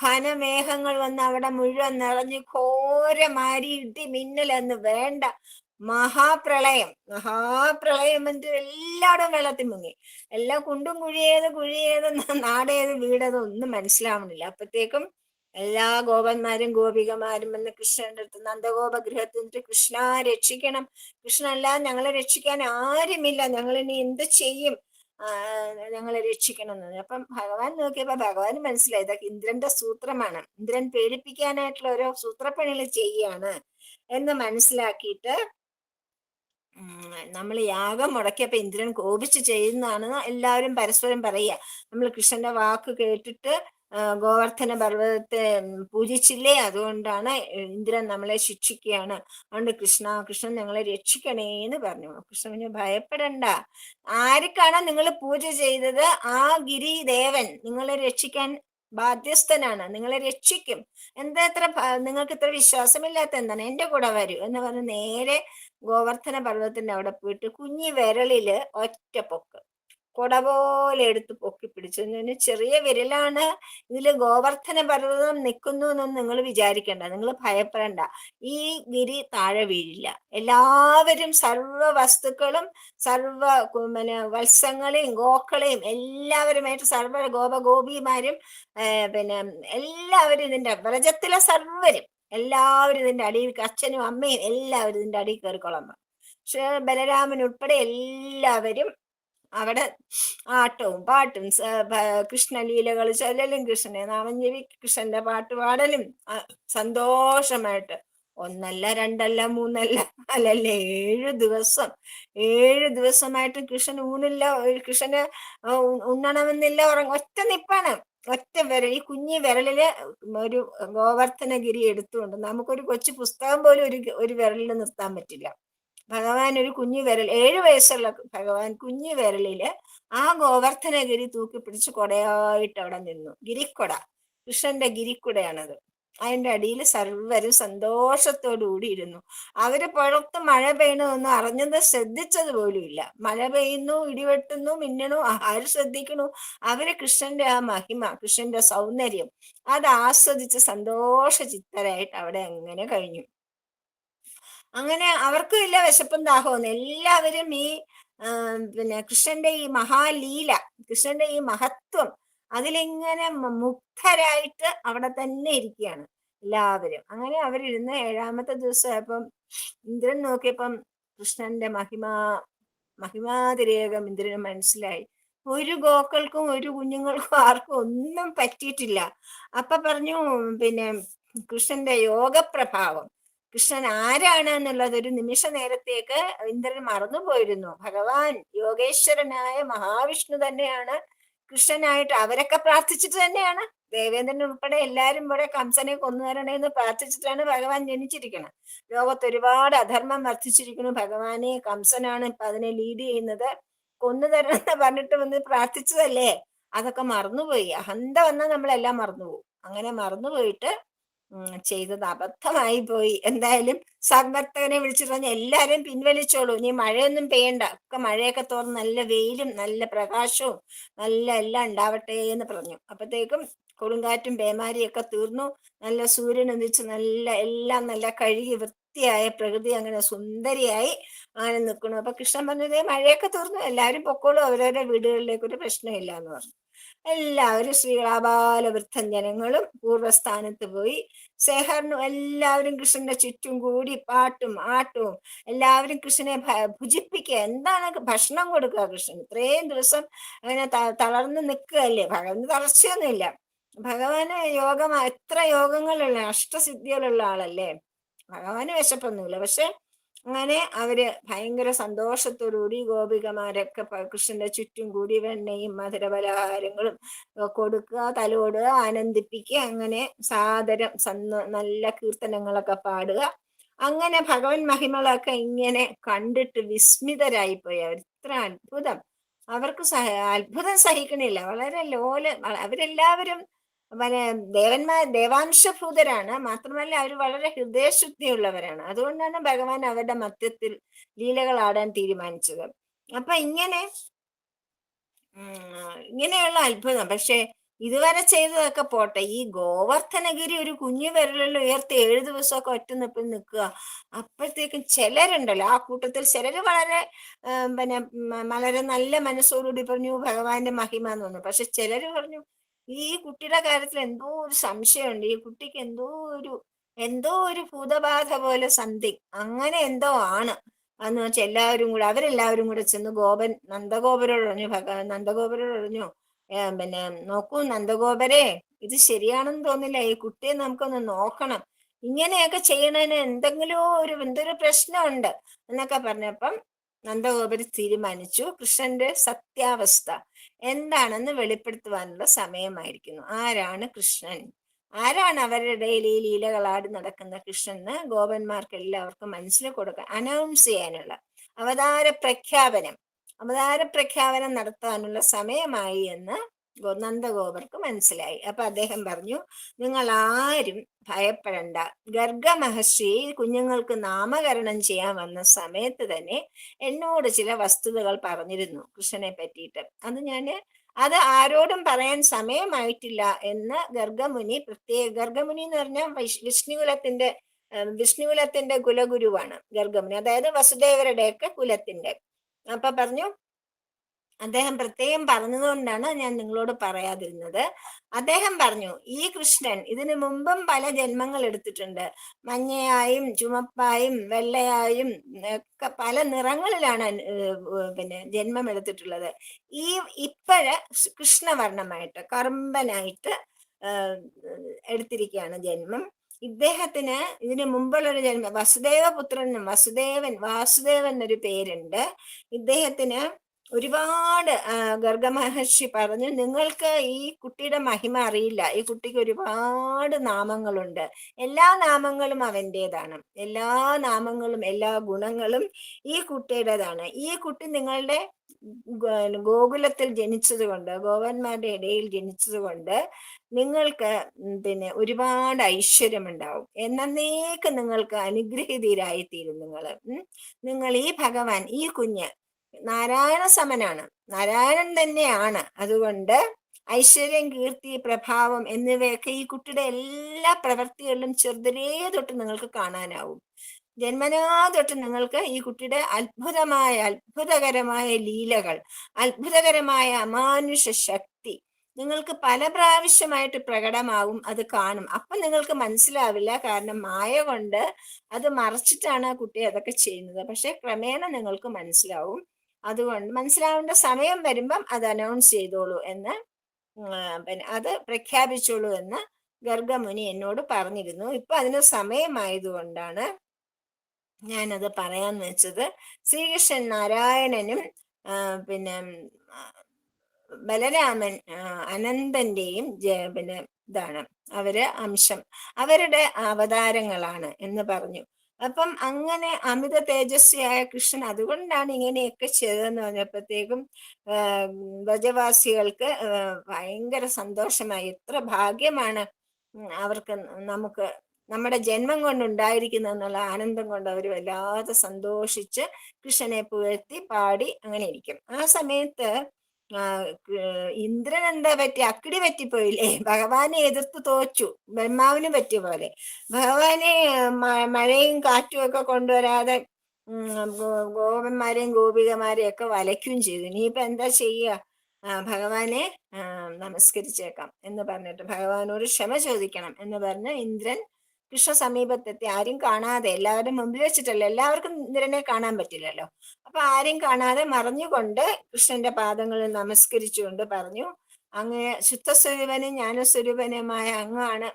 ഘനമേഘങ്ങൾ വന്ന് അവിടെ മുഴുവൻ നിറഞ്ഞ് ഘോരമാരി ഇടി മിന്നലെന്ന് വേണ്ട മഹാപ്രളയം എന്നിട്ട് എല്ലായിടും വെള്ളത്തിൽ മുങ്ങി. എല്ലാം കുണ്ടും കുഴിയേത് നാടേത് വീടേത് ഒന്നും മനസ്സിലാവുന്നില്ല. അപ്പത്തേക്കും എല്ലാ ഗോപന്മാരും ഗോപികമാരും എന്ന് കൃഷ്ണന്റെ അടുത്ത് നന്ദഗോപ ഗൃഹത്തിൽ നിന്നിട്ട് കൃഷ്ണ രക്ഷിക്കണം, കൃഷ്ണനല്ലാതെ ഞങ്ങളെ രക്ഷിക്കാൻ ആരുമില്ല, ഞങ്ങൾ ഇനി എന്ത് ചെയ്യും, ഞങ്ങളെ രക്ഷിക്കണം എന്ന്. അപ്പം ഭഗവാൻ നോക്കിയപ്പോ ഭഗവാൻ മനസ്സിലായി ഇതൊക്കെ ഇന്ദ്രന്റെ സൂത്രമാണ്, ഇന്ദ്രൻ പേടിപ്പിക്കാനായിട്ടുള്ള ഓരോ സൂത്രപ്പണികൾ ചെയ്യാണ് എന്ന് മനസ്സിലാക്കിയിട്ട് നമ്മൾ യാഗം മുടക്കിയപ്പോ ഇന്ദ്രൻ കോപിച്ച് ചെയ്യുന്നതാണെന്ന് എല്ലാവരും പരസ്പരം പറയുക. നമ്മൾ കൃഷ്ണന്റെ വാക്ക് കേട്ടിട്ട് ഗോവർദ്ധന പർവ്വതത്തെ പൂജിച്ചില്ലേ, അതുകൊണ്ടാണ് ഇന്ദ്രൻ നമ്മളെ ശിക്ഷിക്കുകയാണ്, അതുകൊണ്ട് കൃഷ്ണൻ ഞങ്ങളെ രക്ഷിക്കണേന്ന് പറഞ്ഞു. കൃഷ്ണൻ പറഞ്ഞു ഭയപ്പെടണ്ട, ആർക്കാണ് നിങ്ങൾ പൂജ ചെയ്തത് ആ ഗിരിദേവൻ നിങ്ങളെ രക്ഷിക്കാൻ ബാധ്യസ്ഥനാണ്, നിങ്ങളെ രക്ഷിക്കും. നിങ്ങൾക്ക് ഇത്ര വിശ്വാസമില്ലാത്ത എന്താണ്, എന്റെ കൂടെ വരൂ എന്ന് പറഞ്ഞ് നേരെ ഗോവർദ്ധന പർവ്വതത്തിന്റെ അവിടെ പോയിട്ട് കുഞ്ഞി വിരലില് ഒറ്റ പൊക്ക് കൊട പോലെ എടുത്ത് പൊക്കി പിടിച്ചു. ചെറിയ വിരലാണ്, ഇതില് ഗോവർദ്ധന പർവ്വതം നിൽക്കുന്നു എന്നൊന്നും നിങ്ങൾ വിചാരിക്കണ്ട, നിങ്ങൾ ഭയപ്പെടണ്ട, ഈ ഗിരി താഴെ വീഴില്ല. എല്ലാവരും സർവ വസ്തുക്കളും സർവ വത്സങ്ങളെയും ഗോക്കളെയും എല്ലാവരുമായിട്ട് സർവ ഗോപഗോപിമാരും പിന്നെ എല്ലാവരും ഇതിന്റെ വ്രജത്തിലെ സർവരും എല്ലാവരും ഇതിന്റെ അടിയിൽ, അച്ഛനും അമ്മയും എല്ലാവരും ഇതിന്റെ അടിയിൽ കയറിക്കൊള്ളാൻ. പക്ഷെ ബലരാമൻ ഉൾപ്പെടെ എല്ലാവരും അവിടെ ആട്ടവും പാട്ടും കൃഷ്ണലീലകൾ ചൊല്ലലും കൃഷ്ണനെ നാമം ജപി കൃഷ്ണന്റെ പാട്ട് പാടലും സന്തോഷമായിട്ട് ഒന്നല്ല രണ്ടല്ല മൂന്നല്ല അല്ലല്ല 7 ദിവസമായിട്ട് കൃഷ്ണൻ ഊണില്ല, കൃഷ്ണന് ഉണ്ണണമെന്നില്ല, ഒറ്റ നിപ്പാണ്, ഒറ്റ വിരൽ, ഈ കുഞ്ഞി വിരലില് ഒരു ഗോവർദ്ധനഗിരി എടുത്തുകൊണ്ട് നമുക്കൊരു കൊച്ചു പുസ്തകം പോലും ഒരു വിരലിൽ നിർത്താൻ പറ്റില്ല. ഭഗവാൻ ഒരു കുഞ്ഞു വിരൽ, 7 വയസ്സുള്ള ഭഗവാൻ കുഞ്ഞു വിരലില് ആ ഗോവർദ്ധനഗിരി തൂക്കി പിടിച്ച് കൊടയായിട്ട് അവിടെ നിന്നു. ഗിരിക്കൊട, കൃഷ്ണന്റെ ഗിരിക്കുടയാണത്. അതിന്റെ അടിയിൽ സർവരും സന്തോഷത്തോടുകൂടി ഇരുന്നു. അവര് പുറത്ത് മഴ പെയ്യണമെന്ന് അറിഞ്ഞത് ശ്രദ്ധിച്ചത് പോലും ഇല്ല. മഴ പെയ്യുന്നു, ഇടിവെട്ടുന്നു, മിന്നണു, ആര് ശ്രദ്ധിക്കണു? അവര് കൃഷ്ണന്റെ ആ മഹിമ, കൃഷ്ണന്റെ സൗന്ദര്യം അത് ആസ്വദിച്ച് സന്തോഷ ചിത്തരായിട്ട് അവിടെ അങ്ങനെ കഴിഞ്ഞു. അങ്ങനെ അവർക്കും ഇല്ല വിശപ്പും ദാഹവും, എല്ലാവരും ഈ പിന്നെ കൃഷ്ണന്റെ ഈ മഹാലീല, കൃഷ്ണന്റെ ഈ മഹത്വം അതിലിങ്ങനെ മുഗ്ധരായിട്ട് അവിടെ തന്നെ ഇരിക്കുകയാണ് എല്ലാവരും. അങ്ങനെ അവരിരുന്ന് 7ാമത്തെ ദിവസമായപ്പം ഇന്ദ്രൻ നോക്കിയപ്പം കൃഷ്ണന്റെ മഹിമാതിരേകം ഇന്ദ്രന് മനസ്സിലായി. ഒരു ഗോക്കൾക്കും ഒരു കുഞ്ഞുങ്ങൾക്കും ആർക്കും ഒന്നും പറ്റിയിട്ടില്ല. അപ്പൊ പറഞ്ഞു പിന്നെ കൃഷ്ണന്റെ യോഗപ്രഭാവം, കൃഷ്ണൻ ആരാണ് എന്നുള്ളത് ഒരു നിമിഷ നേരത്തേക്ക് ഇന്ദ്രൻ മറന്നുപോയിരുന്നു. ഭഗവാൻ യോഗേശ്വരനായ മഹാവിഷ്ണു തന്നെയാണ് കൃഷ്ണനായിട്ട്. അവരൊക്കെ പ്രാർത്ഥിച്ചിട്ട് തന്നെയാണ്, ദേവേന്ദ്രൻ ഉൾപ്പെടെ എല്ലാരും ഇവിടെ കംസനെ കൊന്നുതരണേന്ന് പ്രാർത്ഥിച്ചിട്ടാണ് ഭഗവാൻ ജനിച്ചിരിക്കുന്നത്. ലോകത്ത് ഒരുപാട് അധർമ്മം വർദ്ധിച്ചിരിക്കുന്നു, ഭഗവാനെ കംസനാണ് ഇപ്പൊ അതിനെ ലീഡ് ചെയ്യുന്നത്, കൊന്നുതരണം എന്ന് പറഞ്ഞിട്ട് വന്ന് പ്രാർത്ഥിച്ചതല്ലേ. അതൊക്കെ മറന്നുപോയി, അഹന്ത വന്നാൽ നമ്മളെല്ലാം മറന്നുപോകും. അങ്ങനെ മറന്നുപോയിട്ട് ചെയ്തത് അബദ്ധമായി പോയി. എന്തായാലും സംവർത്തകനെ വിളിച്ചിട്ട് പറഞ്ഞ എല്ലാരും പിൻവലിച്ചോളൂ, ഇനി മഴയൊന്നും പെയ്യണ്ട, ഒക്കെ മഴയൊക്കെ തോർന്ന് നല്ല വെയിലും നല്ല പ്രകാശവും നല്ല എല്ലാം ഉണ്ടാവട്ടെ എന്ന് പറഞ്ഞു. അപ്പത്തേക്കും കൊടുങ്കാറ്റും പേമാരിയൊക്കെ തീർന്നു. നല്ല സൂര്യൻ ഉദിച്ച് നല്ല എല്ലാം നല്ല കഴുകി വൃത്തിയായ പ്രകൃതി അങ്ങനെ സുന്ദരിയായി അങ്ങനെ നിൽക്കുന്നു. അപ്പൊ കൃഷ്ണൻ പറഞ്ഞത് മഴയൊക്കെ തീർന്നു, എല്ലാവരും പൊക്കോളും അവരവരുടെ വീടുകളിലേക്ക്, ഒരു പ്രശ്നമില്ല എന്ന് പറഞ്ഞു. എല്ലാവരും ശ്രീകളാബാല വൃദ്ധൻ ജനങ്ങളും പൂർവ്വസ്ഥാനത്ത് പോയി. ശേഖരനും എല്ലാവരും കൃഷ്ണന്റെ ചുറ്റും കൂടി പാട്ടും ആട്ടവും എല്ലാവരും കൃഷ്ണനെ ഭുജിപ്പിക്കുക. എന്താണ് ഭക്ഷണം കൊടുക്കുക കൃഷ്ണൻ? ഇത്രയും ദിവസം അങ്ങനെ തളർന്ന് നിൽക്കുകയല്ലേ. ഭഗവാന് തളർച്ചയൊന്നുമില്ല. ഭഗവാന് യോഗം എത്ര യോഗങ്ങളുള്ള അഷ്ടസിദ്ധികളുള്ള ആളല്ലേ. ഭഗവാന് വിശപ്പൊന്നുമില്ല. പക്ഷെ അങ്ങനെ അവര് ഭയങ്കര സന്തോഷത്തോടുകൂടി ഗോപികമാരൊക്കെ കൃഷ്ണന്റെ ചുറ്റും കൂടി വെണ്ണയും മധുരപലഹാരങ്ങളും കൊടുക്കുക, തലോടുക, ആനന്ദിപ്പിക്കുക, അങ്ങനെ സാദരം നല്ല കീർത്തനങ്ങളൊക്കെ പാടുക. അങ്ങനെ ഭഗവൻ മഹിമകളൊക്കെ ഇങ്ങനെ കണ്ടിട്ട് വിസ്മിതരായിപ്പോയി അവർ. ഇത്ര അത്ഭുതം! അവർക്ക് അത്ഭുതം സഹിക്കണില്ല. വളരെ അവരെല്ലാവരും ദേവാംശഭൂതരാണ്. മാത്രമല്ല അവർ വളരെ ഹൃദയശുദ്ധിയുള്ളവരാണ്. അതുകൊണ്ടാണ് ഭഗവാൻ അവരുടെ മധ്യത്തിൽ ലീലകൾ ആടാൻ തീരുമാനിച്ചത്. അപ്പൊ ഇങ്ങനെയുള്ള അത്ഭുതം. പക്ഷെ ഇതുവരെ ചെയ്തതൊക്കെ പോട്ടെ, ഈ ഗോവർദ്ധനഗിരി ഒരു കുഞ്ഞു വിരലിൽ ഉയർത്തി 7 ദിവസമൊക്കെ ഒറ്റ നിപ്പിൽ നിൽക്കുക. അപ്പോഴത്തേക്കും ചിലരുണ്ടല്ലോ, ആ കൂട്ടത്തിൽ ചിലര് വളരെ വളരെ നല്ല മനസ്സോടുകൂടി പറഞ്ഞു ഭഗവാന്റെ മഹിമ എന്ന് പറഞ്ഞു. പക്ഷെ ചിലര് പറഞ്ഞു ഈ കുട്ടിയുടെ കാര്യത്തിൽ എന്തോ ഒരു സംശയമുണ്ട്, ഈ കുട്ടിക്ക് എന്തോ ഒരു ഭൂതബാധ പോലെ സംതിങ് അങ്ങനെ എന്തോ ആണ് എന്ന് വെച്ചാൽ അവരെല്ലാവരും കൂടെ ചെന്ന് നന്ദഗോപരോട് പറഞ്ഞു. നന്ദഗോപരോട് പറഞ്ഞു, നോക്കൂ നന്ദഗോപരെ, ഇത് ശരിയാണെന്ന് തോന്നില്ല, ഈ കുട്ടിയെ നമുക്കൊന്ന് നോക്കണം, ഇങ്ങനെയൊക്കെ ചെയ്യണതിന് എന്തൊരു പ്രശ്നമുണ്ട് എന്നൊക്കെ പറഞ്ഞപ്പം നന്ദഗോപര് തീരുമാനിച്ചു കൃഷ്ണന്റെ സത്യാവസ്ഥ എന്താണെന്ന് വെളിപ്പെടുത്തുവാനുള്ള സമയമായിരിക്കുന്നു. ആരാണ് കൃഷ്ണൻ, ആരാണ് അവരുടെ ഇടയിൽ ഈ ലീലകളാടി നടക്കുന്ന കൃഷ്ണൻ എന്ന് ഗോപന്മാർക്ക് എല്ലാവർക്കും മനസ്സിൽ കൊടുക്കാൻ, അനൗൺസ് ചെയ്യാനുള്ള അവതാര പ്രഖ്യാപനം നടത്താനുള്ള സമയമായി എന്ന് നന്ദഗോപർക്ക് മനസ്സിലായി. അപ്പൊ അദ്ദേഹം പറഞ്ഞു, നിങ്ങൾ ആരും ഭയപ്പെടണ്ട. ഗർഗ മഹർഷി കുഞ്ഞുങ്ങൾക്ക് നാമകരണം ചെയ്യാൻ വന്ന സമയത്ത് തന്നെ എന്നോട് ചില വസ്തുതകൾ പറഞ്ഞിരുന്നു കൃഷ്ണനെ പറ്റിയിട്ട്. അത് ആരോടും പറയാൻ സമയമായിട്ടില്ല എന്ന് ഗർഗമുനി എന്ന് പറഞ്ഞാൽ വിഷ്ണുകുലത്തിന്റെ കുലഗുരുവാണ് ഗർഗമുനി, അതായത് വസുദേവരുടെയൊക്കെ കുലത്തിന്റെ. അപ്പൊ പറഞ്ഞു, അദ്ദേഹം പ്രത്യേകം പറഞ്ഞതുകൊണ്ടാണ് ഞാൻ നിങ്ങളോട് പറയാതിരുന്നത്. അദ്ദേഹം പറഞ്ഞു, ഈ കൃഷ്ണൻ ഇതിനു മുമ്പും പല ജന്മങ്ങൾ എടുത്തിട്ടുണ്ട്. മഞ്ഞയായും ചുമപ്പായും വെള്ളയായും ഒക്കെ പല നിറങ്ങളിലാണ് ജന്മം എടുത്തിട്ടുള്ളത്. ഇപ്പോഴ് കൃഷ്ണവർണ്ണമായിട്ട് കറുമ്പനായിട്ട് എടുത്തിരിക്കുകയാണ് ജന്മം. ഇദ്ദേഹത്തിന് ഇതിനു മുമ്പുള്ളൊരു ജന്മം വാസുദേവൻ എന്നൊരു പേരുണ്ട് ഇദ്ദേഹത്തിന്. ഒരുപാട് ഗർഗമഹർഷി പറഞ്ഞു, നിങ്ങൾക്ക് ഈ കുട്ടിയുടെ മഹിമ അറിയില്ല, ഈ കുട്ടിക്ക് ഒരുപാട് നാമങ്ങളുണ്ട്, എല്ലാ നാമങ്ങളും അവൻ്റെതാണ്, എല്ലാ നാമങ്ങളും എല്ലാ ഗുണങ്ങളും ഈ കുട്ടിയുടേതാണ്. ഈ കുട്ടി നിങ്ങളുടെ ഗോകുലത്തിൽ ജനിച്ചത് കൊണ്ട്, ഗോപന്മാരുടെ ഇടയിൽ ജനിച്ചത് കൊണ്ട് നിങ്ങൾക്ക് ഒരുപാട് ഐശ്വര്യമുണ്ടാവും, എന്നേക്ക് നിങ്ങൾക്ക് അനുഗ്രഹീതരായി തീരും. നിങ്ങൾ ഈ ഭഗവാൻ, ഈ കുഞ്ഞ് നാരായണ സമനാണ്, നാരായണൻ തന്നെയാണ്. അതുകൊണ്ട് ഐശ്വര്യം, കീർത്തി, പ്രഭാവം എന്നിവയൊക്കെ ഈ കുട്ടിയുടെ എല്ലാ പ്രവൃത്തികളിലും ചെറുതിലേ തൊട്ട് നിങ്ങൾക്ക് കാണാനാവും. ജന്മനാ തൊട്ട് നിങ്ങൾക്ക് ഈ കുട്ടിയുടെ അത്ഭുതകരമായ ലീലകൾ, അത്ഭുതകരമായ അമാനുഷ ശക്തി നിങ്ങൾക്ക് പല പ്രാവശ്യമായിട്ട് പ്രകടമാവും. അത് കാണും. അപ്പൊ നിങ്ങൾക്ക് മനസ്സിലാവില്ല, കാരണം മായ കൊണ്ട് അത് മറച്ചിട്ടാണ് ആ കുട്ടി അതൊക്കെ ചെയ്യുന്നത്. പക്ഷെ ക്രമേണ നിങ്ങൾക്ക് മനസ്സിലാവും. അതുകൊണ്ട് മനസ്സിലാവേണ്ട സമയം വരുമ്പം അത് അനൗൺസ് ചെയ്തോളൂ എന്ന് അത് പ്രഖ്യാപിച്ചോളൂ എന്ന് ഗർഗമുനി എന്നോട് പറഞ്ഞിരുന്നു. ഇപ്പൊ അതിന് സമയമായതുകൊണ്ടാണ് ഞാനത് പറയാന്ന് വെച്ചത്. ശ്രീകൃഷ്ണൻ നാരായണനും ബലരാമൻ അനന്തന്റെയും ഇതാണ് അവരുടെ അവതാരങ്ങളാണ് എന്ന് പറഞ്ഞു. അപ്പം അങ്ങനെ അമിത തേജസ്വിയായ കൃഷ്ണൻ അതുകൊണ്ടാണ് ഇങ്ങനെയൊക്കെ ചെയ്തതെന്ന് പറഞ്ഞപ്പോഴത്തേക്കും വ്രജവാസികൾക്ക് ഭയങ്കര സന്തോഷമായി. എത്ര ഭാഗ്യമാണ് അവർക്ക് നമ്മുടെ ജന്മം കൊണ്ടുണ്ടായിരിക്കുന്നു എന്നുള്ള ആനന്ദം കൊണ്ട് അവർ വല്ലാതെ സന്തോഷിച്ച് കൃഷ്ണനെ പുകഴ്ത്തി പാടി അങ്ങനെ ഇരിക്കും. ആ സമയത്ത് ആ, ഇന്ദ്രൻ എന്താ പറ്റി, അക്കിടി പറ്റിപ്പോയില്ലേ, ഭഗവാനെ എതിർത്ത് തോറ്റു, ബ്രഹ്മാവിന് പറ്റിയ പോലെ. ഭഗവാനെ മഴയും കാറ്റും ഒക്കെ കൊണ്ടുവരാതെ ഗോപന്മാരെയും ഗോപികമാരെയും ഒക്കെ വലയ്ക്കുകയും ചെയ്തു. ഇനിയിപ്പൊ എന്താ ചെയ്യുക? ഭഗവാനെ നമസ്കരിച്ചേക്കാം എന്ന് പറഞ്ഞിട്ട് ഭഗവാനോട് ക്ഷമ ചോദിക്കണം എന്ന് പറഞ്ഞ് ഇന്ദ്രൻ കൃഷ്ണ സമീപത്തെത്തി. ആരും കാണാതെ, എല്ലാവരും മുമ്പിൽ വെച്ചിട്ടല്ല, എല്ലാവർക്കും ഇന്ദ്രനെ കാണാൻ പറ്റില്ലല്ലോ. അപ്പൊ ആരും കാണാതെ മറഞ്ഞുകൊണ്ട് കൃഷ്ണന്റെ പാദങ്ങളിൽ നമസ്കരിച്ചുകൊണ്ട് പറഞ്ഞു, അങ്ങ് ശുദ്ധസ്വരൂപനും ജ്ഞാനസ്വരൂപനുമായ അങ്ങാണ്,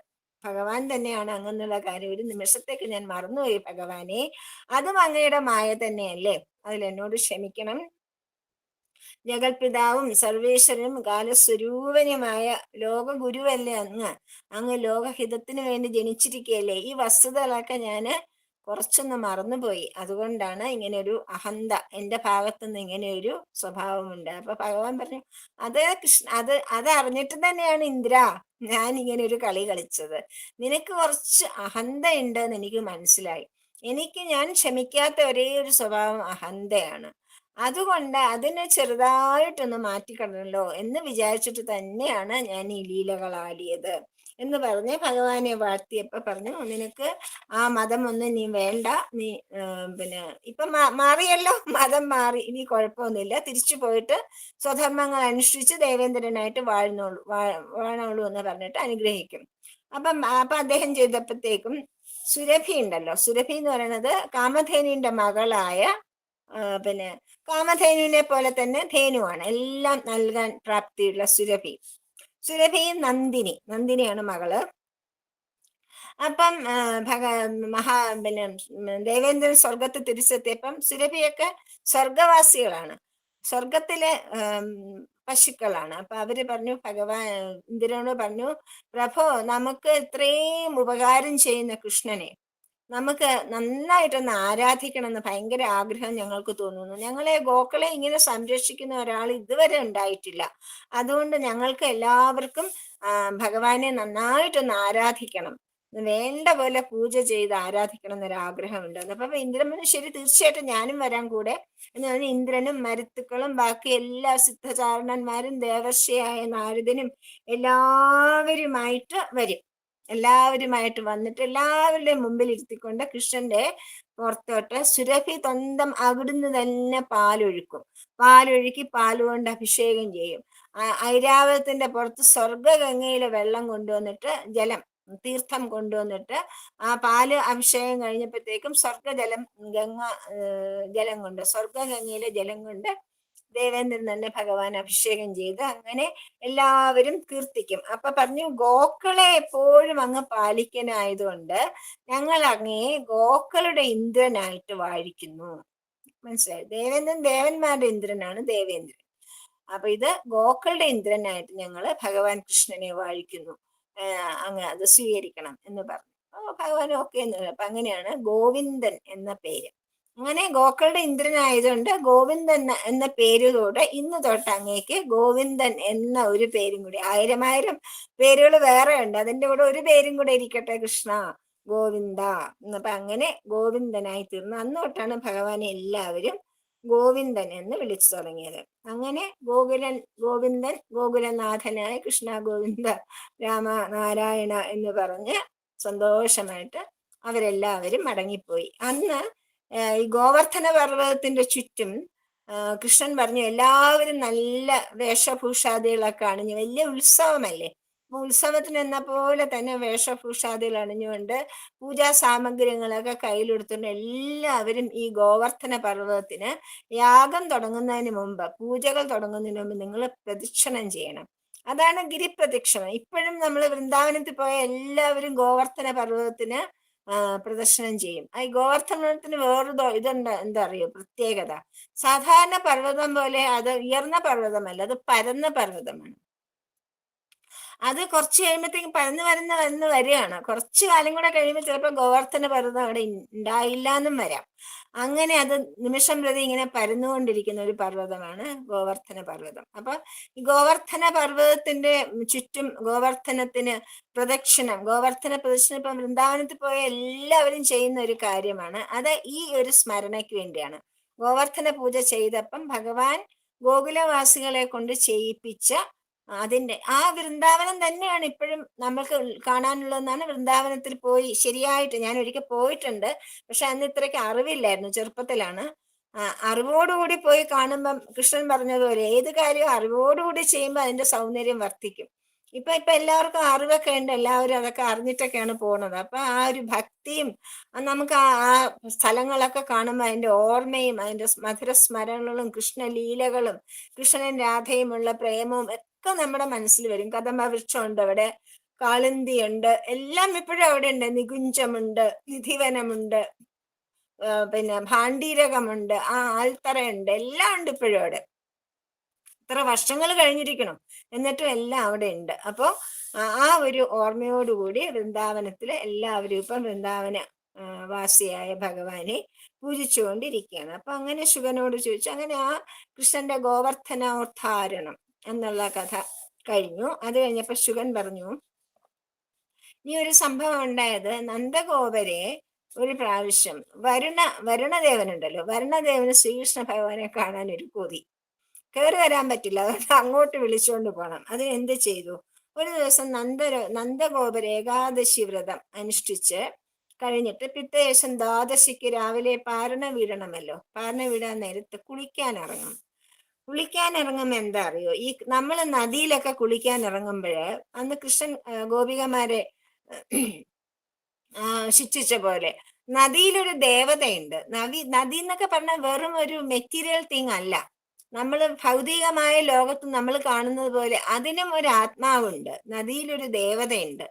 ഭഗവാൻ തന്നെയാണ് അങ്ങെന്നുള്ള കാര്യം ഒരു നിമിഷത്തേക്ക് ഞാൻ മറന്നുപോയി ഭഗവാനെ. അതും അങ്ങയുടെ മായ തന്നെയല്ലേ, അതിൽ എന്നോട് ക്ഷമിക്കണം. ജഗൽപിതാവും സർവേശ്വരനും കാലസ്വരൂപനുമായ ലോകഗുരുവല്ലേ അങ്ങ്. അങ്ങ് ലോകഹിതത്തിന് വേണ്ടി ജനിച്ചിരിക്കുകയല്ലേ. ഈ വസ്തുതകളൊക്കെ ഞാന് കുറച്ചൊന്ന് മറന്നുപോയി. അതുകൊണ്ടാണ് ഇങ്ങനെ ഒരു അഹന്ത എൻ്റെ ഭാഗത്തുനിന്ന് ഇങ്ങനെ ഒരു സ്വഭാവമുണ്ട്. അപ്പൊ ഭഗവാൻ പറഞ്ഞു, അത് അറിഞ്ഞിട്ട് തന്നെയാണ് ഇന്ദ്ര ഞാൻ ഇങ്ങനെ ഒരു കളി കളിച്ചത്. നിനക്ക് കുറച്ച് അഹന്ത ഉണ്ടെന്ന് എനിക്ക് മനസ്സിലായി. ഞാൻ ക്ഷമിക്കാത്ത ഒരേ ഒരു സ്വഭാവം അഹന്തയാണ്. അതുകൊണ്ട് അതിനെ ചെറുതായിട്ടൊന്ന് മാറ്റിക്കളഞ്ഞല്ലോ എന്ന് വിചാരിച്ചിട്ട് തന്നെയാണ് ഞാൻ ഈ ലീലകളാടിയത് എന്ന് പറഞ്ഞ് ഭഗവാനെ വാഴ്ത്തിയപ്പോ പറഞ്ഞു, നിനക്ക് ആ മതം ഒന്നും നീ വേണ്ട, നീ പിന്നെ ഇപ്പൊ മാറിയല്ലോ, മതം മാറി, ഇനി കുഴപ്പമൊന്നുമില്ല, തിരിച്ചു പോയിട്ട് സ്വധർമ്മങ്ങൾ അനുഷ്ഠിച്ച് ദേവേന്ദ്രനായിട്ട് വാഴണുള്ളൂ എന്ന് പറഞ്ഞിട്ട് അനുഗ്രഹിക്കും. അപ്പൊ അദ്ദേഹം ചെയ്തപ്പോഴത്തേക്കും സുരഭി ഉണ്ടല്ലോ, സുരഭി എന്ന് പറയുന്നത് കാമധേനുവിന്റെ മകളായ പിന്നെ കാമധേനുവിനെ പോലെ തന്നെ ധേനുവാണ്, എല്ലാം നൽകാൻ പ്രാപ്തിയുള്ള സുരഭിയും നന്ദിനിയാണ് മകള്. അപ്പം പിന്നെ ദേവേന്ദ്രൻ സ്വർഗത്ത് തിരിച്ചെത്തിയപ്പം സുരഭിയൊക്കെ സ്വർഗവാസികളാണ്, സ്വർഗത്തിലെ പശുക്കളാണ്. അപ്പൊ അവര് പറഞ്ഞു, ഇന്ദ്രനോട് പറഞ്ഞു, പ്രഭോ നമുക്ക് ഇത്രയും ഉപകാരം ചെയ്യുന്ന കൃഷ്ണനെ നമുക്ക് നന്നായിട്ടൊന്ന് ആരാധിക്കണം എന്ന് ഭയങ്കര ആഗ്രഹം ഞങ്ങൾക്ക് തോന്നുന്നു. ഞങ്ങളെ ഗോക്കളെ ഇങ്ങനെ സംരക്ഷിക്കുന്ന ഒരാൾ ഇതുവരെ ഉണ്ടായിട്ടില്ല. അതുകൊണ്ട് ഞങ്ങൾക്ക് എല്ലാവർക്കും ഭഗവാനെ നന്നായിട്ടൊന്ന് ആരാധിക്കണം, വേണ്ട പോലെ പൂജ ചെയ്ത് ആരാധിക്കണം എന്നൊരാഗ്രഹമുണ്ട്. അപ്പൊ ഇന്ദ്രൻ പറഞ്ഞു, ശരി, തീർച്ചയായിട്ടും ഞാനും വരാൻ കൂടെ എന്ന് പറഞ്ഞ് ഇന്ദ്രനും മരുത്തുക്കളും ബാക്കി എല്ലാ സിദ്ധചാരണന്മാരും ദേവർഷിയായ നാരദനും എല്ലാവരുമായിട്ട് വരും. എല്ലാവരുമായിട്ട് വന്നിട്ട് എല്ലാവരുടെയും മുമ്പിൽ ഇരുത്തിക്കൊണ്ട് കൃഷ്ണന്റെ പുറത്തോട്ട് സുരഭി സ്വന്തം അവിടുന്ന് തന്നെ പാലൊഴുക്കി പാലുകൊണ്ട് അഭിഷേകം ചെയ്യും. ഐരാവതത്തിന്റെ പുറത്ത് സ്വർഗഗംഗയിലെ വെള്ളം കൊണ്ടുവന്നിട്ട് തീർത്ഥം കൊണ്ടുവന്നിട്ട് ആ പാല് അഭിഷേകം കഴിഞ്ഞപ്പോഴത്തേക്കും സ്വർഗഗംഗയിലെ ജലം കൊണ്ട് ദേവേന്ദ്രൻ തന്നെ ഭഗവാൻ അഭിഷേകം ചെയ്ത് അങ്ങനെ എല്ലാവരും കീർത്തിക്കും. അപ്പൊ പറഞ്ഞു, ഗോക്കളെ എപ്പോഴും അങ്ങ് പാലിക്കനായതുകൊണ്ട് ഞങ്ങൾ അങ്ങേ ഗോക്കളുടെ ഇന്ദ്രനായിട്ട് വാഴിക്കുന്നു. മനസ്സിലായി? ദേവന്മാരുടെ ഇന്ദ്രനാണ് ദേവേന്ദ്രൻ. അപ്പൊ ഇത് ഗോക്കളുടെ ഇന്ദ്രനായിട്ട് ഞങ്ങള് ഭഗവാൻ കൃഷ്ണനെ വാഴിക്കുന്നു, അങ്ങ് അത് സ്വീകരിക്കണം എന്ന് പറഞ്ഞു. ഭഗവാൻ ഓക്കെ എന്ന് പറഞ്ഞു. അപ്പൊ അങ്ങനെയാണ് ഗോവിന്ദൻ എന്ന പേര്. അങ്ങനെ ഗോക്കളുടെ ഇന്ദ്രനായതുകൊണ്ട് ഗോവിന്ദൻ എന്ന പേരിലൂടെ ഇന്ന് തൊട്ട് അങ്ങേക്ക് ഗോവിന്ദൻ എന്ന ഒരു പേരും കൂടി, ആയിരം പേരുകൾ വേറെ ഉണ്ട്, അതിന്റെ കൂടെ ഒരു പേരും കൂടെ ഇരിക്കട്ടെ, കൃഷ്ണ ഗോവിന്ദ. അപ്പൊ അങ്ങനെ ഗോവിന്ദനായി തീർന്നു. അന്ന് തൊട്ടാണ് ഭഗവാനെ എല്ലാവരും ഗോവിന്ദൻ എന്ന് വിളിച്ചു തുടങ്ങിയത്. അങ്ങനെ ഗോവിന്ദൻ ഗോകുലനാഥനായ കൃഷ്ണ ഗോവിന്ദ രാമ നാരായണ എന്ന് പറഞ്ഞ് സന്തോഷമായിട്ട് അവരെല്ലാവരും മടങ്ങിപ്പോയി. അന്ന് ഈ ഗോവർദ്ധന പർവ്വതത്തിന്റെ ചുറ്റും കൃഷ്ണൻ പറഞ്ഞു, എല്ലാവരും നല്ല വേഷഭൂഷാദികളൊക്കെ അണിഞ്ഞ്, വലിയ ഉത്സവമല്ലേ, ഉത്സവത്തിന് എന്ന പോലെ തന്നെ വേഷഭൂഷാദികൾ അണിഞ്ഞുകൊണ്ട് പൂജാ സാമഗ്രികളൊക്കെ കയ്യിലെടുത്തുകൊണ്ട് എല്ലാവരും ഈ ഗോവർദ്ധന പർവ്വതത്തിന് യാഗം തുടങ്ങുന്നതിന് മുമ്പ്, പൂജകൾ തുടങ്ങുന്നതിന് മുമ്പ് നിങ്ങൾ പ്രദക്ഷിണം ചെയ്യണം. അതാണ് ഗിരിപ്രദക്ഷിണം. ഇപ്പോഴും നമ്മൾ വൃന്ദാവനത്തിൽ പോയ എല്ലാവരും ഗോവർദ്ധന പർവ്വതത്തിന് പ്രദർശനം ചെയ്യും. ഈ ഗോവർദ്ധനത്തിന് വേറൊരു ഇതുണ്ട്, എന്താ അറിയോ പ്രത്യേകത? സാധാരണ പർവ്വതം പോലെ അത് ഉയർന്ന പർവ്വതമല്ല, അത് പരന്ന പർവ്വതമാണ്. അത് കുറച്ച് കഴിയുമ്പോഴത്തേക്കും പരന്ന് വരികയാണ്. കുറച്ചു കാലം കൂടെ കഴിയുമ്പോൾ ചിലപ്പോൾ ഗോവർദ്ധന പർവ്വതം അവിടെ ഉണ്ടായില്ല എന്നും വരാം. അങ്ങനെ അത് നിമിഷം പ്രതി ഇങ്ങനെ പരന്നുകൊണ്ടിരിക്കുന്ന ഒരു പർവ്വതമാണ് ഗോവർദ്ധന പർവ്വതം. അപ്പൊ ഈ ഗോവർദ്ധന പർവ്വതത്തിന്റെ ചുറ്റും ഗോവർദ്ധന പ്രദക്ഷിണം ഇപ്പം വൃന്ദാവനത്തിൽ പോയ എല്ലാവരും ചെയ്യുന്ന ഒരു കാര്യമാണ്. അത് ഈ ഒരു സ്മരണയ്ക്ക് വേണ്ടിയാണ്. ഗോവർദ്ധന പൂജ ചെയ്തപ്പം ഭഗവാൻ ഗോകുലവാസികളെ കൊണ്ട് ചെയ്യിപ്പിച്ച അതിന്റെ ആ വൃന്ദാവനം തന്നെയാണ് ഇപ്പോഴും നമ്മൾക്ക് കാണാനുള്ളതെന്നാണ്. വൃന്ദാവനത്തിൽ പോയി ശരിയായിട്ട് ഞാൻ ഒരിക്കൽ പോയിട്ടുണ്ട്, പക്ഷെ അന്ന് ഇത്രയ്ക്ക് അറിവില്ലായിരുന്നു, ചെറുപ്പത്തിലാണ്. അറിവോടുകൂടി പോയി കാണുമ്പം കൃഷ്ണൻ പറഞ്ഞതുപോലെ ഏത് കാര്യവും അറിവോടുകൂടി ചെയ്യുമ്പോൾ അതിന്റെ സൗന്ദര്യം വർദ്ധിക്കും. ഇപ്പൊ എല്ലാവർക്കും അറിവൊക്കെ ഉണ്ട്, എല്ലാവരും അതൊക്കെ അറിഞ്ഞിട്ടൊക്കെയാണ് പോണത്. അപ്പൊ ആ ഒരു ഭക്തിയും നമുക്ക് ആ സ്ഥലങ്ങളൊക്കെ കാണുമ്പോൾ അതിന്റെ ഓർമ്മയും അതിന്റെ മധുര സ്മരണകളും കൃഷ്ണലീലകളും കൃഷ്ണനും രാധയുമുള്ള പ്രേമവും ഒക്കെ നമ്മുടെ മനസ്സിൽ വരും. കദംബ വൃക്ഷമുണ്ട് അവിടെ, കാളിന്തിയുണ്ട്, എല്ലാം ഇപ്പോഴും അവിടെ ഉണ്ട്. നികുഞ്ചമുണ്ട്, നിധിവനമുണ്ട്, പിന്നെ ഭാണ്ഡീരകമുണ്ട്, ആ ആൽത്തറയുണ്ട്, എല്ലാം ഉണ്ട് ഇപ്പോഴും അവിടെ. ഇത്ര വർഷങ്ങൾ കഴിഞ്ഞിരിക്കണം, എന്നിട്ടും എല്ലാം അവിടെ ഉണ്ട്. അപ്പോൾ ആ ഒരു ഓർമ്മയോടുകൂടി വൃന്ദാവനത്തില് എല്ലാവരും ഇപ്പം വൃന്ദാവന വാസിയായ ഭഗവാനെ പൂജിച്ചുകൊണ്ടിരിക്കുകയാണ്. അപ്പൊ അങ്ങനെ ശുഗനോട് ചോദിച്ചു. അങ്ങനെ ആ കൃഷ്ണന്റെ ഗോവർദ്ധനോദ്ധാരണം എന്നുള്ള കഥ കഴിഞ്ഞു. അത് കഴിഞ്ഞപ്പോ ശുഗൻ പറഞ്ഞു, ഈ ഒരു സംഭവം ഉണ്ടായത് നന്ദഗോപരെ ഒരു പ്രാവശ്യം വരുണദേവനുണ്ടല്ലോ, വരുണദേവന് ശ്രീകൃഷ്ണ ഭഗവാനെ കാണാൻ ഒരു കൊതി, കയറി വരാൻ പറ്റില്ല, അതുകൊണ്ട് അങ്ങോട്ട് വിളിച്ചുകൊണ്ട് പോകണം. അതിന് എന്ത് ചെയ്തു? ഒരു ദിവസം നന്ദഗോപർ ഏകാദശി വ്രതം അനുഷ്ഠിച്ച് കഴിഞ്ഞിട്ട് പിറ്റേ ദിവസം ദ്വാദശിക്ക് രാവിലെ പാരണ വീഴണമല്ലോ, പാരണ വീഴാൻ നേരത്ത് കുളിക്കാൻ ഇറങ്ങുമ്പോ എന്താ അറിയോ, ഈ നമ്മൾ നദിയിലൊക്കെ കുളിക്കാൻ ഇറങ്ങുമ്പോഴ് അന്ന് കൃഷ്ണൻ ഗോപികമാരെ ശിക്ഷിച്ച പോലെ നദിയിലൊരു ദേവതയുണ്ട്. നദി എന്നൊക്കെ പറഞ്ഞാൽ വെറും ഒരു മെറ്റീരിയൽ തിങ് അല്ല, നമ്മൾ ഭൗതികമായ ലോകത്ത് നമ്മൾ കാണുന്നത് പോലെ അതിനും ഒരു ആത്മാവുണ്ട്, നദിയിലൊരു ദേവതയുണ്ട്.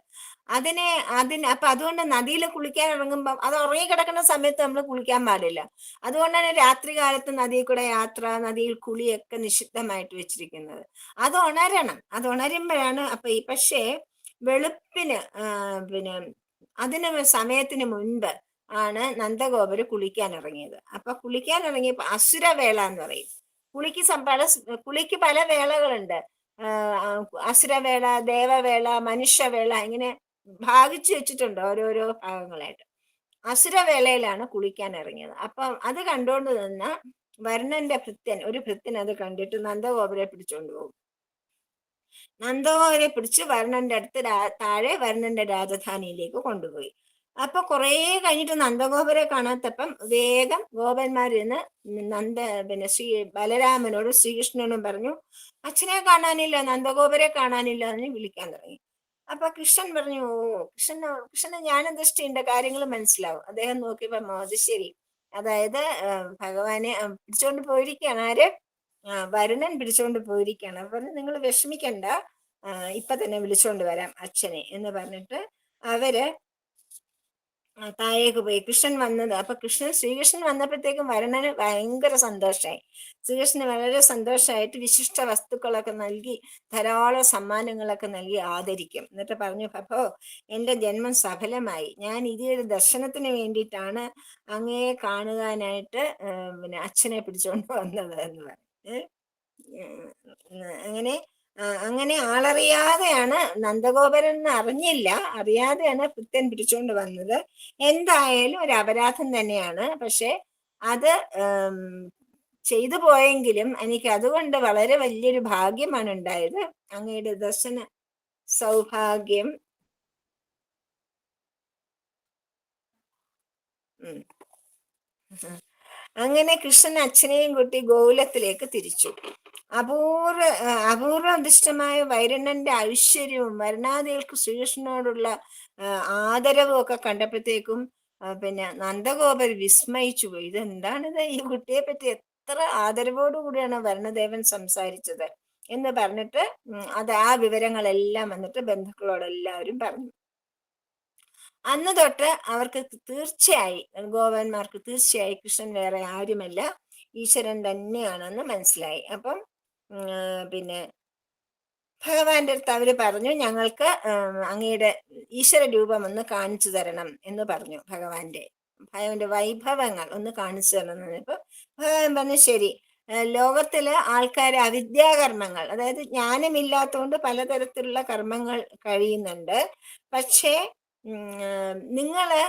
അപ്പൊ അതുകൊണ്ട് നദിയിൽ കുളിക്കാൻ ഇറങ്ങുമ്പോൾ അത് ഉറങ്ങി കിടക്കുന്ന സമയത്ത് നമ്മൾ കുളിക്കാൻ പാടില്ല. അതുകൊണ്ടാണ് രാത്രി കാലത്ത് നദിയിൽ കൂടെ യാത്ര, നദിയിൽ കുളിയൊക്കെ നിഷിദ്ധമായിട്ട് വെച്ചിരിക്കുന്നത്. അത് ഉണരുമ്പോഴാണ്. പക്ഷേ വെളുപ്പിന് പിന്നെ അതിന് സമയത്തിന് മുൻപ് ആണ് നന്ദഗോപര് കുളിക്കാൻ ഇറങ്ങിയത്. അപ്പൊ കുളിക്കാൻ ഇറങ്ങിയപ്പോ അസുരവേള എന്ന് പറയും. കുളിക്ക് പല വേളകളുണ്ട്. അസുരവേള, ദേവവേള, മനുഷ്യവേള, ഇങ്ങനെ ഭാഗിച്ചു വെച്ചിട്ടുണ്ട് ഓരോരോ ഭാഗങ്ങളായിട്ട്. അസുരവേളയിലാണ് കുളിക്കാൻ ഇറങ്ങിയത്. അപ്പം അത് കണ്ടുകൊണ്ട് നിന്ന വരുണന്റെ ഒരു ഭൃത്യൻ അത് കണ്ടിട്ട് നന്ദഗോപരെ പിടിച്ചോണ്ട് പോകും. നന്ദഗോപരെ പിടിച്ച് വരുണന്റെ അടുത്ത് താഴെ വരുണന്റെ രാജധാനിയിലേക്ക് കൊണ്ടുപോയി. അപ്പൊ കുറേ കഴിഞ്ഞിട്ട് നന്ദഗോപരെ കാണാത്തപ്പം വേഗം ഗോപന്മാരിന്ന് പിന്നെ ബലരാമനോടും ശ്രീകൃഷ്ണനോടും പറഞ്ഞു, അച്ഛനെ കാണാനില്ല, നന്ദഗോപരെ കാണാനില്ല എന്ന് വിളിക്കാൻ തുടങ്ങി. അപ്പൊ കൃഷ്ണൻ പറഞ്ഞു, കൃഷ്ണന് ജ്ഞാനദൃഷ്ടിയുടെ കാര്യങ്ങൾ മനസ്സിലാവും. അദ്ദേഹം നോക്കിയപ്പോ അത് ശരി, അതായത് ഭഗവാനെ പിടിച്ചോണ്ട് പോയിരിക്കുകയാണ്. ആര്? വരുണൻ പിടിച്ചോണ്ട് പോയിരിക്കുകയാണ്. അപ്പൊ നിങ്ങൾ വിഷമിക്കണ്ട, ഇപ്പൊ തന്നെ വിളിച്ചോണ്ട് വരാം അച്ഛനെ എന്ന് പറഞ്ഞിട്ട് അവര് താഴേക്ക് പോയി. കൃഷ്ണൻ വന്നത്, അപ്പൊ ശ്രീകൃഷ്ണൻ വന്നപ്പോഴത്തേക്കും വരുണന് ഭയങ്കര സന്തോഷമായി. ശ്രീകൃഷ്ണന് വളരെ സന്തോഷമായിട്ട് വിശിഷ്ട വസ്തുക്കളൊക്കെ നൽകി, ധാരാളം സമ്മാനങ്ങളൊക്കെ നൽകി ആദരിക്കും. എന്നിട്ട് പറഞ്ഞു, അപ്പോ എന്റെ ജന്മം സഫലമായി, ഞാൻ ഇതൊരു ദർശനത്തിന് വേണ്ടിയിട്ടാണ് അങ്ങയെ കാണുവാനായിട്ട് പിന്നെ അച്ഛനെ പിടിച്ചുകൊണ്ട് വന്നത് എന്ന് പറഞ്ഞു. അങ്ങനെ ആളറിയാതെയാണ്, നന്ദഗോപരൻ അറിഞ്ഞില്ല, അറിയാതെയാണ് പുത്തൻ പിടിച്ചുകൊണ്ട് വന്നത്. എന്തായാലും ഒരു അപരാധം തന്നെയാണ്. പക്ഷെ അത് ചെയ്തു പോയെങ്കിലും എനിക്ക് അതുകൊണ്ട് വളരെ വലിയൊരു ഭാഗ്യമാണ് ഉണ്ടായത്, അങ്ങയുടെ ദർശന സൗഭാഗ്യം. അങ്ങനെ കൃഷ്ണൻ അച്ഛനെയും കൂട്ടി ഗോകുലത്തിലേക്ക് തിരിച്ചു. അപൂർവദിഷ്ടമായ വൈരണന്റെ ഐശ്വര്യവും വരുണാദികൾക്ക് ശ്രീകൃഷ്ണനോടുള്ള ആദരവും ഒക്കെ കണ്ടപ്പോഴത്തേക്കും പിന്നെ നന്ദഗോപർ വിസ്മയിച്ചു പോയി. ഇതെന്താണിത്, ഈ കുട്ടിയെ പറ്റി എത്ര ആദരവോടുകൂടിയാണ് വരുണദേവൻ സംസാരിച്ചത് എന്ന് പറഞ്ഞിട്ട് ആ വിവരങ്ങളെല്ലാം വന്നിട്ട് ബന്ധുക്കളോടെല്ലാവരും പറഞ്ഞു. അന്ന് തൊട്ട് അവർക്ക് തീർച്ചയായി, ഗോപന്മാർക്ക് തീർച്ചയായി കൃഷ്ണൻ വേറെ ആരുമല്ല, ഈശ്വരൻ തന്നെയാണെന്ന് മനസ്സിലായി. അപ്പം പിന്നെ ഭഗവാന്റെ അടുത്ത് അവര് പറഞ്ഞു, ഞങ്ങൾക്ക് അങ്ങയുടെ ഈശ്വര രൂപം ഒന്ന് കാണിച്ചു തരണം എന്ന് പറഞ്ഞു. ഭഗവാന്റെ വൈഭവങ്ങൾ ഒന്ന് കാണിച്ചു തരണം എന്ന് പറഞ്ഞപ്പോ ഭഗവാൻ പറഞ്ഞു, ശരി. ലോകത്തില് ആൾക്കാര് അവിദ്യാകർമ്മങ്ങൾ, അതായത് ജ്ഞാനമില്ലാത്തതുകൊണ്ട് പലതരത്തിലുള്ള കർമ്മങ്ങൾ കഴിയുന്നുണ്ട്. പക്ഷേ നിങ്ങള്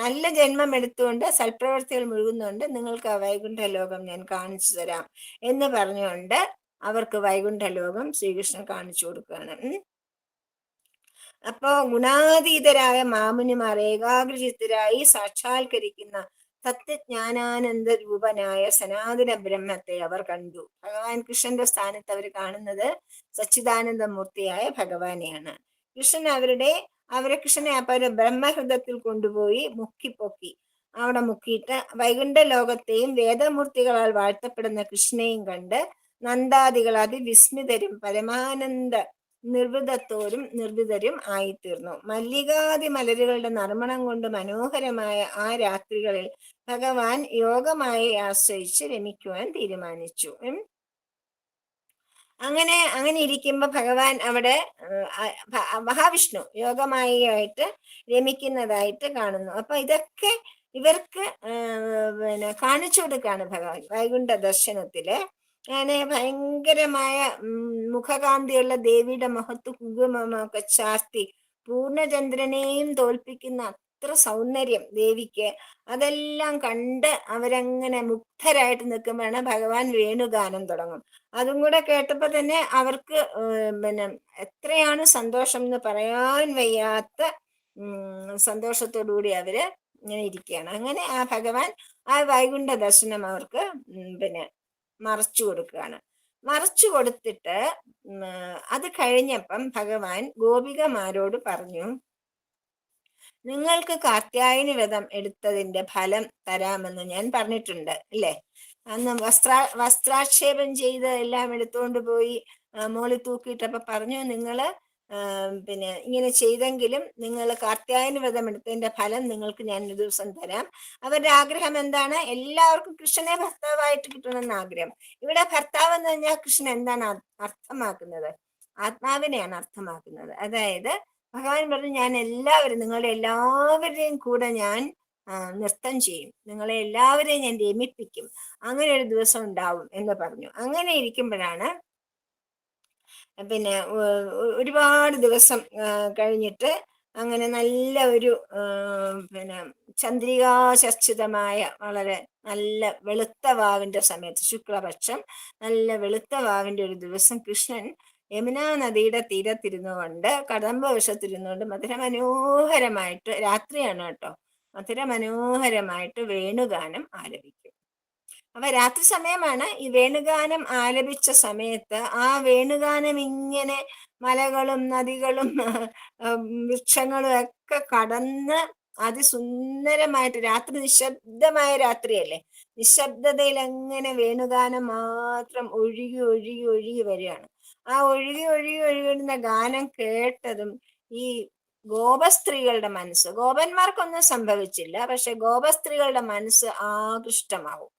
നല്ല ജന്മം എടുത്തുകൊണ്ട് സൽപ്രവർത്തികൾ മുഴുകുന്നുണ്ട്, നിങ്ങൾക്ക് ആ വൈകുണ്ഠ ലോകം ഞാൻ കാണിച്ചു തരാം എന്ന് പറഞ്ഞുകൊണ്ട് അവർക്ക് വൈകുണ്ഠ ലോകം ശ്രീകൃഷ്ണൻ കാണിച്ചു കൊടുക്കുകയാണ്. അപ്പോ ഗുണാതീതരായ മാമുനിമാർ ഏകാഗ്രചിത്തരായി സാക്ഷാത്കരിക്കുന്ന സത്യജ്ഞാനാനന്ദ രൂപനായ സനാതന ബ്രഹ്മത്തെ അവർ കണ്ടു. ഭഗവാൻ കൃഷ്ണന്റെ സ്ഥാനത്ത് അവർ കാണുന്നത് സച്ചിദാനന്ദ മൂർത്തിയായ ഭഗവാനെയാണ്. കൃഷ്ണൻ അവരെ കൃഷ്ണനെ അപ്പൊ ബ്രഹ്മഹൃദത്തിൽ കൊണ്ടുപോയി മുക്കിപ്പൊക്കി. അവിടെ മുക്കിയിട്ട് വൈകുണ്ഠ ലോകത്തെയും വേദമൂർത്തികളാൽ വാഴ്ത്തപ്പെടുന്ന കൃഷ്ണനെയും കണ്ട് നന്ദാദികൾ അതിവിസ്മിതരും പരമാനന്ദ നിർവൃതരും ആയിത്തീർന്നു. മല്ലികാദി മലരുകളുടെ നർമ്മണം കൊണ്ട് മനോഹരമായ ആ രാത്രികളിൽ ഭഗവാൻ യോഗമായി ആശ്രയിച്ച് രമിക്കുവാൻ തീരുമാനിച്ചു. അങ്ങനെ ഇരിക്കുമ്പോ ഭഗവാൻ അവിടെ മഹാവിഷ്ണു യോഗമായിട്ട് രമിക്കുന്നതായിട്ട് കാണുന്നു. അപ്പൊ ഇതൊക്കെ ഇവർക്ക് കാണിച്ചു കൊടുക്കാണ് ഭഗവാൻ വൈകുണ്ഠ ദർശനത്തില്. അങ്ങനെ ഭയങ്കരമായ മുഖകാന്തിയുള്ള ദേവിയുടെ മുഖത്ത് കുങ്കുമമൊക്കെ ചാർത്തി പൂർണ്ണചന്ദ്രനെയും തോൽപ്പിക്കുന്ന അത്ര സൗന്ദര്യം ദേവിക്ക്. അതെല്ലാം കണ്ട് അവരങ്ങനെ മുഗ്ധരായിട്ട് നിൽക്കുമ്പോഴാണ് ഭഗവാൻ വേണുഗാനം തുടങ്ങും. അതും കൂടെ കേട്ടപ്പോ തന്നെ അവർക്ക് എത്രയാണ് സന്തോഷം എന്ന് പറയാൻ വയ്യാത്ത സന്തോഷത്തോടുകൂടി അവര് ഇങ്ങനെ ഇരിക്കുകയാണ്. അങ്ങനെ ആ ഭഗവാൻ ആ വൈകുണ്ഠ ദർശനം അവർക്ക് മറച്ചു കൊടുക്കുകയാണ്. മറച്ചു കൊടുത്തിട്ട് അത് കഴിഞ്ഞപ്പം ഭഗവാൻ ഗോപികമാരോട് പറഞ്ഞു, നിങ്ങൾക്ക് കാർത്യായനി വ്രതം എടുത്തതിന്റെ ഫലം തരാമെന്ന് ഞാൻ പറഞ്ഞിട്ടുണ്ട് അല്ലേ? അന്ന് വസ്ത്രാക്ഷേപം ചെയ്ത് എല്ലാം എടുത്തുകൊണ്ട് പോയി മോളിൽ തൂക്കിയിട്ടപ്പോ പറഞ്ഞു, നിങ്ങള് ഇങ്ങനെ ചെയ്തെങ്കിലും നിങ്ങൾ കാർത്യായനി വ്രതം എടുത്തതിന്റെ ഫലം നിങ്ങൾക്ക് ഞാൻ ഒരു ദിവസം തരാം. അവരുടെ ആഗ്രഹം എന്താണ്? എല്ലാവർക്കും കൃഷ്ണനെ ഭർത്താവായിട്ട് കിട്ടണമെന്ന് ആഗ്രഹം. ഇവിടെ ഭർത്താവ് എന്ന് പറഞ്ഞാൽ കൃഷ്ണൻ എന്താണ് അർത്ഥമാക്കുന്നത്? ആത്മാവിനെയാണ് അർത്ഥമാക്കുന്നത്. അതായത് ഭഗവാൻ പറഞ്ഞു, ഞാൻ നിങ്ങളുടെ എല്ലാവരുടെയും കൂടെ ഞാൻ നൃത്തം ചെയ്യും, നിങ്ങളെ എല്ലാവരെയും ഞാൻ രമിപ്പിക്കും, അങ്ങനെ ഒരു ദിവസം ഉണ്ടാവും എന്ന് പറഞ്ഞു. അങ്ങനെ ഇരിക്കുമ്പോഴാണ് ഒരുപാട് ദിവസം കഴിഞ്ഞിട്ട് അങ്ങനെ നല്ല ഒരു ചന്ദ്രികാചർച്ചിതമായ വളരെ നല്ല വെളുത്ത വാവിന്റെ സമയത്ത്, ശുക്ലപക്ഷം നല്ല വെളുത്ത വാവിന്റെ ഒരു ദിവസം കൃഷ്ണൻ യമുനാ നദിയുടെ തീരത്തിരുന്നു കൊണ്ട് കദംബവശത്തിരുന്നുകൊണ്ട് മധുരമനോഹരമായിട്ട്, രാത്രിയാണ് കേട്ടോ, മധുരമനോഹരമായിട്ട് വേണുഗാനം ആലപിക്കും. അപ്പൊ രാത്രി സമയമാണ്. ഈ വേണുഗാനം ആലപിച്ച സമയത്ത് ആ വേണുഗാനം ഇങ്ങനെ മലകളും നദികളും വൃക്ഷങ്ങളും ഒക്കെ കടന്ന് അതിസുന്ദരമായിട്ട്, രാത്രി നിശബ്ദമായ രാത്രിയല്ലേ, നിശബ്ദതയിൽ അങ്ങനെ വേണുഗാനം മാത്രം ഒഴുകി ഒഴുകി ഒഴുകി വരികയാണ്. ആ ഒഴുകി ഒഴുകി ഒഴുകുന്ന ഗാനം കേട്ടതും ഈ ഗോപസ്ത്രീകളുടെ മനസ്സ്, ഗോപന്മാർക്കൊന്നും സംഭവിച്ചില്ല, പക്ഷെ ഗോപസ്ത്രീകളുടെ മനസ്സ് ആകൃഷ്ടമാവും.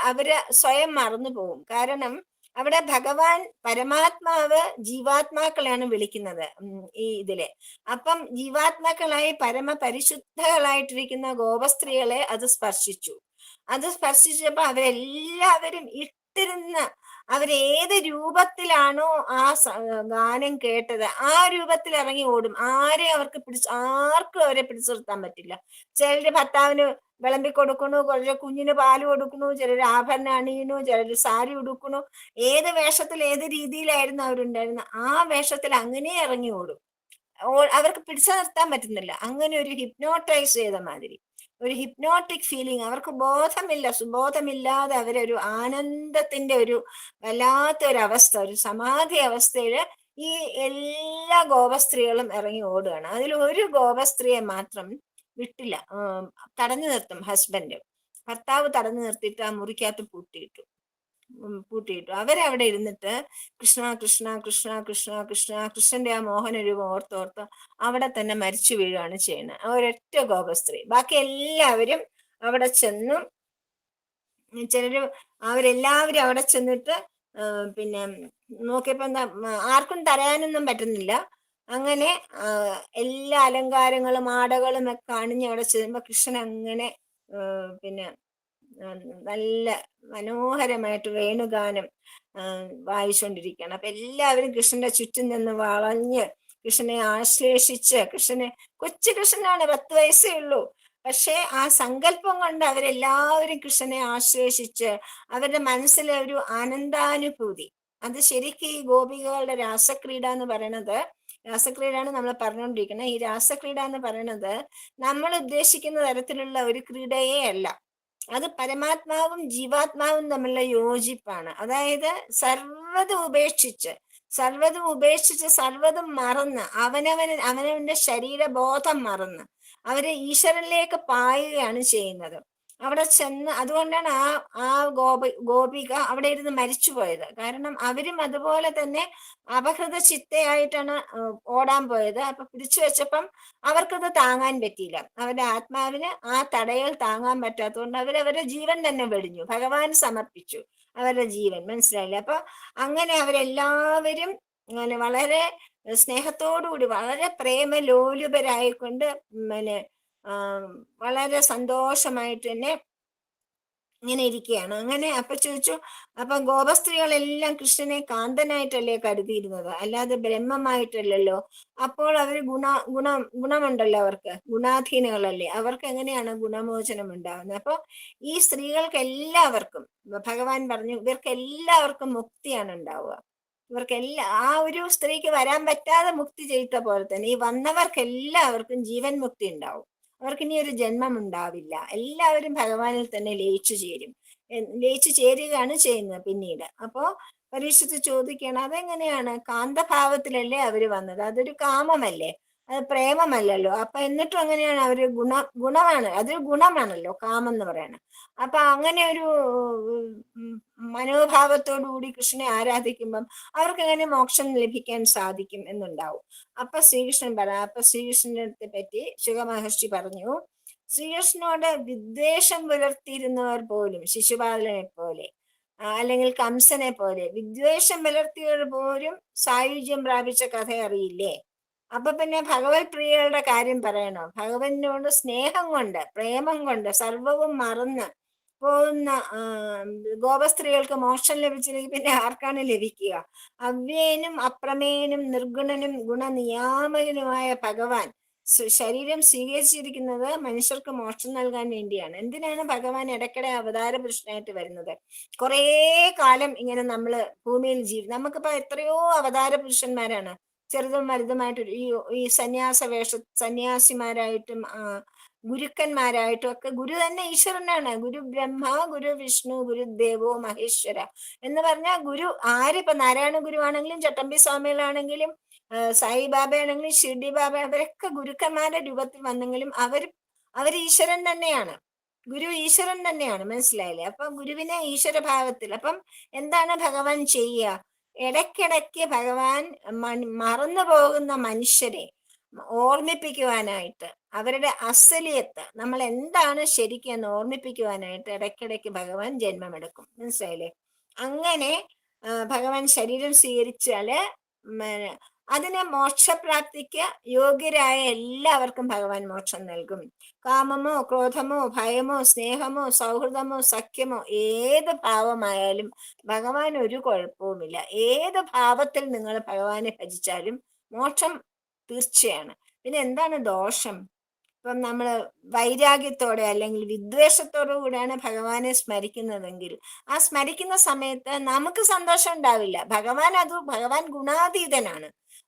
അവര് സ്വയം മറന്നു പോകും. കാരണം അവിടെ ഭഗവാൻ പരമാത്മാവ് ജീവാത്മാക്കളെയാണ് വിളിക്കുന്നത് ഈ ഇതിലെ. അപ്പം ജീവാത്മാക്കളായി പരമപരിശുദ്ധകളായിട്ടിരിക്കുന്ന ഗോപസ്ത്രീകളെ അത് സ്പർശിച്ചു. അത് സ്പർശിച്ചപ്പോ അവരെല്ലാവരും അവരേത് രൂപത്തിലാണോ ആ ഗാനം കേട്ടത് ആ രൂപത്തിൽ ഇറങ്ങി ഓടും. ആർക്കും അവരെ പിടിച്ചു നിർത്താൻ പറ്റില്ല. ചിലര് ഭർത്താവിന് വിളമ്പി കൊടുക്കണു, ചിലര് കുഞ്ഞിന് പാല് കൊടുക്കണു, ചിലര് ആഭരണം അണിയണു, ചിലര് സാരി ഉടുക്കണു. ഏത് വേഷത്തിൽ ഏത് രീതിയിലായിരുന്നു അവരുണ്ടായിരുന്നത് ആ വേഷത്തിൽ അങ്ങനെ ഇറങ്ങി ഓടും. അവർക്ക് പിടിച്ചു നിർത്താൻ പറ്റുന്നില്ല. അങ്ങനെ ഒരു ഹിപ്നോട്ടൈസ് ചെയ്ത മാതിരി ഒരു ഹിപ്നോട്ടിക് ഫീലിംഗ്. അവർക്ക് സുബോധമില്ലാതെ അവരൊരു ആനന്ദത്തിന്റെ ഒരു വല്ലാത്ത ഒരു അവസ്ഥ, ഒരു സമാധി അവസ്ഥയില് ഈ എല്ലാ ഗോപസ്ത്രീകളും ഇറങ്ങി ഓടുകയാണ്. അതിൽ ഒരു ഗോപസ്ത്രീയെ മാത്രം വിട്ടില്ല, തടഞ്ഞു നിർത്തും ഭർത്താവ് തടഞ്ഞു നിർത്തിയിട്ട് ആ മുറിക്കകത്ത് പൂട്ടിയിട്ടു. അവരവിടെ ഇരുന്നിട്ട് കൃഷ്ണ കൃഷ്ണ കൃഷ്ണ കൃഷ്ണ കൃഷ്ണ കൃഷ്ണന്റെ ആ മോഹന രൂപം ഓർത്തോർത്ത് അവിടെ തന്നെ മരിച്ചു വീഴുകയാണ് ചെയ്യുന്നത്. ഒരൊറ്റ ഗോപസ്ത്രീ. ബാക്കി എല്ലാവരും അവിടെ ചെന്നു. അവരെല്ലാവരും അവിടെ ചെന്നിട്ട് നോക്കിയപ്പോ ആർക്കും തരാനൊന്നും പറ്റുന്നില്ല. അങ്ങനെ എല്ലാ അലങ്കാരങ്ങളും ആടകളും ഒക്കെ അണിഞ്ഞ് അവിടെ ചെല്ലുമ്പോ കൃഷ്ണൻ അങ്ങനെ നല്ല മനോഹരമായിട്ട് വേണുഗാനം വായിച്ചുകൊണ്ടിരിക്കുകയാണ്. അപ്പൊ എല്ലാവരും കൃഷ്ണന്റെ ചുറ്റും നിന്ന് വളഞ്ഞ് കൃഷ്ണനെ ആശ്ലേഷിച്ച്, കൊച്ചു കൃഷ്ണനാണ്, 10 വയസ്സേ ഉള്ളൂ. പക്ഷെ ആ സങ്കല്പം കൊണ്ട് അവരെല്ലാവരും കൃഷ്ണനെ ആശ്ലേഷിച്ച് അവരുടെ മനസ്സിലെ ഒരു ആനന്ദാനുഭൂതി. അത് ശരിക്കും ഈ ഗോപികകളുടെ രാസക്രീഡ എന്ന് പറയണത്, രാസക്രീഡയാണ് നമ്മൾ പറഞ്ഞുകൊണ്ടിരിക്കുന്നത്. ഈ രാസക്രീഡ എന്ന് പറയണത് നമ്മൾ ഉദ്ദേശിക്കുന്ന തരത്തിലുള്ള ഒരു ക്രീഡയേ അല്ല. അത് പരമാത്മാവും ജീവാത്മാവും തമ്മിലുള്ള യോജിപ്പാണ്. അതായത് സർവ്വതും ഉപേക്ഷിച്ച് സർവ്വതും മറന്ന് അവനവന്റെ ശരീരബോധം മറന്ന് അവര് ഈശ്വരനിലേക്ക് പായുകയാണ് ചെയ്യുന്നത്. അവിടെ ചെന്ന്, അതുകൊണ്ടാണ് ആ ഗോപിക അവിടെ ഇരുന്ന് മരിച്ചുപോയത്. കാരണം അവരും അതുപോലെ തന്നെ അപഹൃത ചിത്തയായിട്ടാണ് ഓടാൻ പോയത്. അപ്പൊ പിടിച്ചു വെച്ചപ്പം അവർക്കത് താങ്ങാൻ പറ്റിയില്ല. അവരുടെ ആത്മാവിന് ആ തടയൽ താങ്ങാൻ പറ്റാത്തതുകൊണ്ട് അവരവരുടെ ജീവൻ തന്നെ വെടിഞ്ഞു, ഭഗവാൻ സമർപ്പിച്ചു അവരുടെ ജീവൻ. മനസ്സിലായില്ലേ? അപ്പൊ അങ്ങനെ അവരെല്ലാവരും അങ്ങനെ വളരെ സ്നേഹത്തോടുകൂടി, വളരെ പ്രേമലോലുപരായിക്കൊണ്ട് പിന്നെ വളരെ സന്തോഷമായിട്ട് തന്നെ ഇങ്ങനെ ഇരിക്കുകയാണ്. അങ്ങനെ അപ്പൊ ചോദിച്ചു, അപ്പൊ ഗോപസ്ത്രീകളെല്ലാം കൃഷ്ണനെ കാന്തനായിട്ടല്ലേ കരുതിയിരുന്നത്, അല്ലാതെ ബ്രഹ്മമായിട്ടല്ലല്ലോ. അപ്പോൾ അവര് ഗുണമുണ്ടല്ലോ, അവർക്ക് ഗുണാധീനങ്ങളല്ലേ, അവർക്ക് എങ്ങനെയാണ് ഗുണമോചനം ഉണ്ടാവുന്നത്? അപ്പൊ ഈ സ്ത്രീകൾക്ക് എല്ലാവർക്കും ഭഗവാൻ പറഞ്ഞു, ഇവർക്ക് എല്ലാവർക്കും മുക്തിയാണ് ഉണ്ടാവുക. ആ ഒരു സ്ത്രീക്ക് വരാൻ പറ്റാതെ മുക്തി ചെയ്ത പോലെ തന്നെ ഈ വന്നവർക്ക് എല്ലാവർക്കും ജീവൻ മുക്തി ഉണ്ടാവും. അവർക്ക് ഇനി ഒരു ജന്മം ഉണ്ടാവില്ല. എല്ലാവരും ഭഗവാനിൽ തന്നെ ലയിച്ചു ചേരുകയാണ് ചെയ്യുന്നത് പിന്നീട്. അപ്പോ പരീക്ഷിച്ച് ചോദിക്കണം, അതെങ്ങനെയാണ്? കാന്തഭാവത്തിലല്ലേ അവര് വന്നത്, അതൊരു കാമമല്ലേ, അത് പ്രേമമല്ലല്ലോ. അപ്പൊ എന്നിട്ടും എങ്ങനെയാണ് അവര് ഗുണമാണ്, അതൊരു ഗുണമാണല്ലോ കാമം എന്ന് പറയുന്നത്. അപ്പൊ അങ്ങനെ ഒരു മനോഭാവത്തോടു കൂടി കൃഷ്ണനെ ആരാധിക്കുമ്പം അവർക്ക് എങ്ങനെ മോക്ഷം ലഭിക്കാൻ സാധിക്കും എന്നുണ്ടാവും. അപ്പൊ ശ്രീകൃഷ്ണന്റെ അടുത്തെ പറ്റി ശുഗമഹർഷി പറഞ്ഞു, ശ്രീകൃഷ്ണനോട് വിദ്വേഷം പുലർത്തിയിരുന്നവർ പോലും, ശിശുപാലനെ പോലെ അല്ലെങ്കിൽ കംസനെ പോലെ വിദ്വേഷം പുലർത്തിയവർ പോലും സായുജ്യം പ്രാപിച്ച കഥ അറിയില്ലേ? അപ്പൊ പിന്നെ ഭഗവത് പ്രിയരുടെ കാര്യം പറയണോ? ഭഗവാനോട് സ്നേഹം കൊണ്ട്, പ്രേമം കൊണ്ട് സർവവും മറന്ന് പോകുന്ന ഗോപസ്ത്രീകൾക്ക് മോക്ഷം ലഭിച്ചില്ലെങ്കിൽ പിന്നെ ആർക്കാണ് ലഭിക്കുക? അവ്യയനും അപ്രമേയനും നിർഗുണനും ഗുണനിയാമകനുമായ ഭഗവാൻ ശരീരം സ്വീകരിച്ചിരിക്കുന്നത് മനുഷ്യർക്ക് മോക്ഷം നൽകാൻ വേണ്ടിയാണ്. എന്തിനാണ് ഭഗവാൻ ഇടയ്ക്കിടെ അവതാര പുരുഷനായിട്ട് വരുന്നത്? കുറേ കാലം ഇങ്ങനെ നമ്മള് ഭൂമിയിൽ നമുക്കിപ്പോ എത്രയോ അവതാര പുരുഷന്മാരാണ്, ചെറുതും വലുതുമായിട്ട്. ഈ സന്യാസിമാരായിട്ടും ഗുരുക്കന്മാരായിട്ടും ഒക്കെ ഗുരു തന്നെ ഈശ്വരനാണ്. ഗുരു ബ്രഹ്മ, ഗുരു വിഷ്ണു, ഗുരുദേവോ മഹേശ്വര എന്ന് പറഞ്ഞാൽ ഗുരു ആര്? ഇപ്പൊ നാരായണ ഗുരു ആണെങ്കിലും, ചട്ടമ്പി സ്വാമികളാണെങ്കിലും, സായിബാബ ആണെങ്കിലും, ഷിർഡി ബാബ, അവരൊക്കെ ഗുരുക്കന്മാരുടെ രൂപത്തിൽ വന്നെങ്കിലും അവർ ഈശ്വരൻ തന്നെയാണ്. ഗുരു ഈശ്വരൻ തന്നെയാണ്. മനസ്സിലായില്ലേ? അപ്പൊ ഗുരുവിനെ ഈശ്വരഭാവത്തിൽ. അപ്പം എന്താണ് ഭഗവാൻ ചെയ്യുക? ഇടയ്ക്കിടയ്ക്ക് ഭഗവാൻ മറന്നു പോകുന്ന മനുഷ്യരെ ഓർമ്മിപ്പിക്കുവാനായിട്ട്, അവരുടെ അസലിയത്ത്, നമ്മൾ എന്താണ് ശരിക്കും ഓർമ്മിപ്പിക്കുവാനായിട്ട് ഇടയ്ക്കിടയ്ക്ക് ഭഗവാൻ ജന്മമെടുക്കും. മനസ്സിലായില്ലേ? അങ്ങനെ ഭഗവാൻ ശരീരം സ്വീകരിച്ചാല് അതിന് മോക്ഷപ്രാപ്തിക്ക് യോഗ്യരായ എല്ലാവർക്കും ഭഗവാൻ മോക്ഷം നൽകും. കാമമോ ക്രോധമോ ഭയമോ സ്നേഹമോ സൗഹൃദമോ സഖ്യമോ ഏത് ഭാവമായാലും ഭഗവാൻ ഒരു കുഴപ്പവുമില്ല. ഏത് ഭാവത്തിൽ നിങ്ങൾ ഭഗവാനെ ഭജിച്ചാലും മോക്ഷം തീർച്ചയാണ്. പിന്നെ എന്താണ് ദോഷം? ഇപ്പം നമ്മൾ വൈരാഗ്യത്തോടെ അല്ലെങ്കിൽ വിദ്വേഷത്തോടു കൂടെയാണ് ഭഗവാനെ സ്മരിക്കുന്നതെങ്കിൽ ആ സ്മരിക്കുന്ന സമയത്ത് നമുക്ക് സന്തോഷം ഉണ്ടാവില്ല. ഭഗവാൻ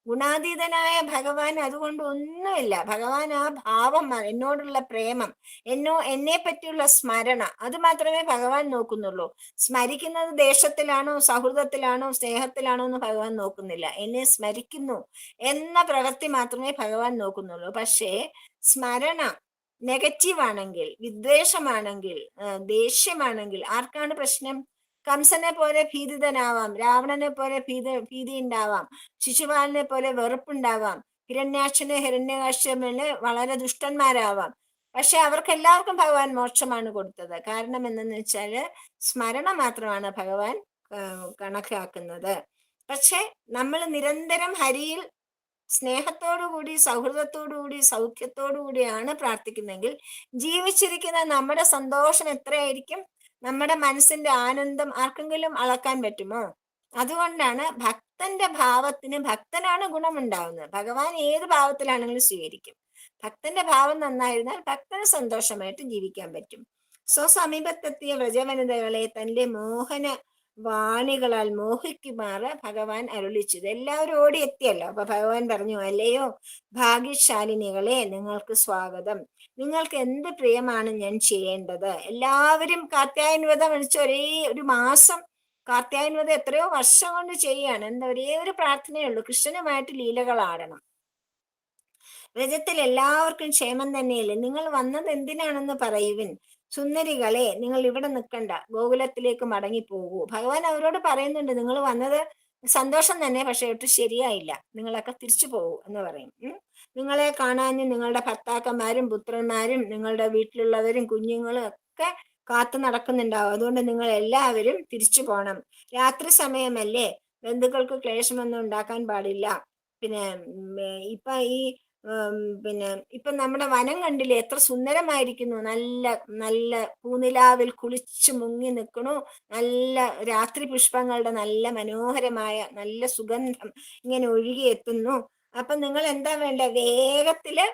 ഗുണാതീതനായ ഭഗവാൻ അതുകൊണ്ട് ഒന്നുമില്ല. ഭഗവാൻ ആ ഭാവം, എന്നോടുള്ള പ്രേമം, എന്നെ പറ്റിയുള്ള സ്മരണ, അത് മാത്രമേ ഭഗവാൻ നോക്കുന്നുള്ളൂ. സ്മരിക്കുന്നത് ദേശത്തിലാണോ, സൗഹൃദത്തിലാണോ, സ്നേഹത്തിലാണോ എന്ന് ഭഗവാൻ നോക്കുന്നില്ല. എന്നെ സ്മരിക്കുന്നു എന്ന പ്രവൃത്തി മാത്രമേ ഭഗവാൻ നോക്കുന്നുള്ളൂ. പക്ഷേ സ്മരണ നെഗറ്റീവ് ആണെങ്കിൽ, വിദ്വേഷമാണെങ്കിൽ, ദേഷ്യമാണെങ്കിൽ ആർക്കാണ് പ്രശ്നം? കംസനെ പോലെ ഭീതിതനാവാം, രാവണനെ പോലെ ഭീതി ഉണ്ടാവാം, ശിശുപാലനെ പോലെ വെറുപ്പുണ്ടാവാം, ഹിരണ്യാക്ഷന് വളരെ ദുഷ്ടന്മാരാവാം. പക്ഷെ അവർക്കെല്ലാവർക്കും ഭഗവാൻ മോക്ഷമാണ് കൊടുത്തത്. കാരണം എന്തെന്ന് വെച്ചാല് സ്മരണ മാത്രമാണ് ഭഗവാൻ കണക്കാക്കുന്നത്. പക്ഷെ നമ്മൾ നിരന്തരം ഹരിയിൽ സ്നേഹത്തോടുകൂടി, സൗഹൃദത്തോടുകൂടി, സൗഖ്യത്തോടുകൂടിയാണ് പ്രാർത്ഥിക്കുന്നതെങ്കിൽ ജീവിച്ചിരിക്കുന്ന നമ്മുടെ സന്തോഷം എത്രയായിരിക്കും? നമ്മുടെ മനസ്സിന്റെ ആനന്ദം ആർക്കെങ്കിലും അളക്കാൻ പറ്റുമോ? അതുകൊണ്ടാണ് ഭക്ത ഭക്തന്റെ ഭാവത്തിന് ഭക്തനാണ് ഗുണമുണ്ടാവുന്നത്. ഭഗവാൻ ഏത് ഭാവത്തിലാണെങ്കിലും സ്വീകരിക്കും. ഭക്തന്റെ ഭാവം നന്നായിരുന്നാൽ ഭക്തന് സന്തോഷമായിട്ട് ജീവിക്കാൻ പറ്റും. സ്വസമീപത്തെത്തിയ വ്രജവനിതകളെ തന്റെ മോഹന വാണികളാൽ മോഹിക്കുമാറ് ഭഗവാൻ അരുളി ചെയ്തു. എല്ലാവരും ഓടിയെത്തിയല്ലോ. അപ്പൊ ഭഗവാൻ പറഞ്ഞു, അല്ലയോ ഭാഗ്യശാലിനികളെ, നിങ്ങൾക്ക് സ്വാഗതം. നിങ്ങൾക്ക് എന്ത് പ്രിയമാണ് ഞാൻ ചെയ്യേണ്ടത്? എല്ലാവരും കാർത്യായന വ്രതം അണിച്ച് ഒരേ ഒരു മാസം കാർത്യായന വ്രതം എത്രയോ വർഷം കൊണ്ട് ചെയ്യാണ്. എന്താ, ഒരേ ഒരു പ്രാർത്ഥനയേ ഉള്ളൂ, കൃഷ്ണനുമായിട്ട് ലീലകൾ ആടണം. വ്രജത്തിൽ എല്ലാവർക്കും ക്ഷേമം തന്നെയല്ലേ? നിങ്ങൾ വന്നത് എന്തിനാണെന്ന് പറയുവിൻ. സുന്ദരികളെ, നിങ്ങൾ ഇവിടെ നിൽക്കണ്ട, ഗോകുലത്തിലേക്ക് മടങ്ങിപ്പോകൂ. ഭഗവാൻ അവരോട് പറയുന്നുണ്ട്, നിങ്ങൾ വന്നത് സന്തോഷം തന്നെ, പക്ഷെ ഒട്ടും ശരിയായില്ല, നിങ്ങളൊക്കെ തിരിച്ചു പോകൂ എന്ന് പറയും. നിങ്ങളെ കാണാൻ നിങ്ങളുടെ ഭർത്താക്കന്മാരും പുത്രന്മാരും നിങ്ങളുടെ വീട്ടിലുള്ളവരും കുഞ്ഞുങ്ങളും ഒക്കെ കാത്തു നടക്കുന്നുണ്ടാവും. അതുകൊണ്ട് നിങ്ങൾ എല്ലാവരും തിരിച്ചു പോണം. രാത്രി സമയമല്ലേ, ബന്ധുക്കൾക്ക് ക്ലേശമൊന്നും ഉണ്ടാക്കാൻ പാടില്ല. പിന്നെ ഇപ്പൊ ഈ പിന്നെ ഇപ്പൊ നമ്മുടെ വനം കണ്ടില്ലേ, എത്ര സുന്ദരമായിരിക്കുന്നു. നല്ല നല്ല പൂനിലാവിൽ കുളിച്ച് മുങ്ങി നിൽക്കണു. നല്ല രാത്രി പുഷ്പങ്ങളുടെ നല്ല മനോഹരമായ നല്ല സുഗന്ധം ഇങ്ങനെ ഒഴുകി എത്തുന്നു. അപ്പൊ നിങ്ങൾ എന്താ വേണ്ട, വേഗത്തില്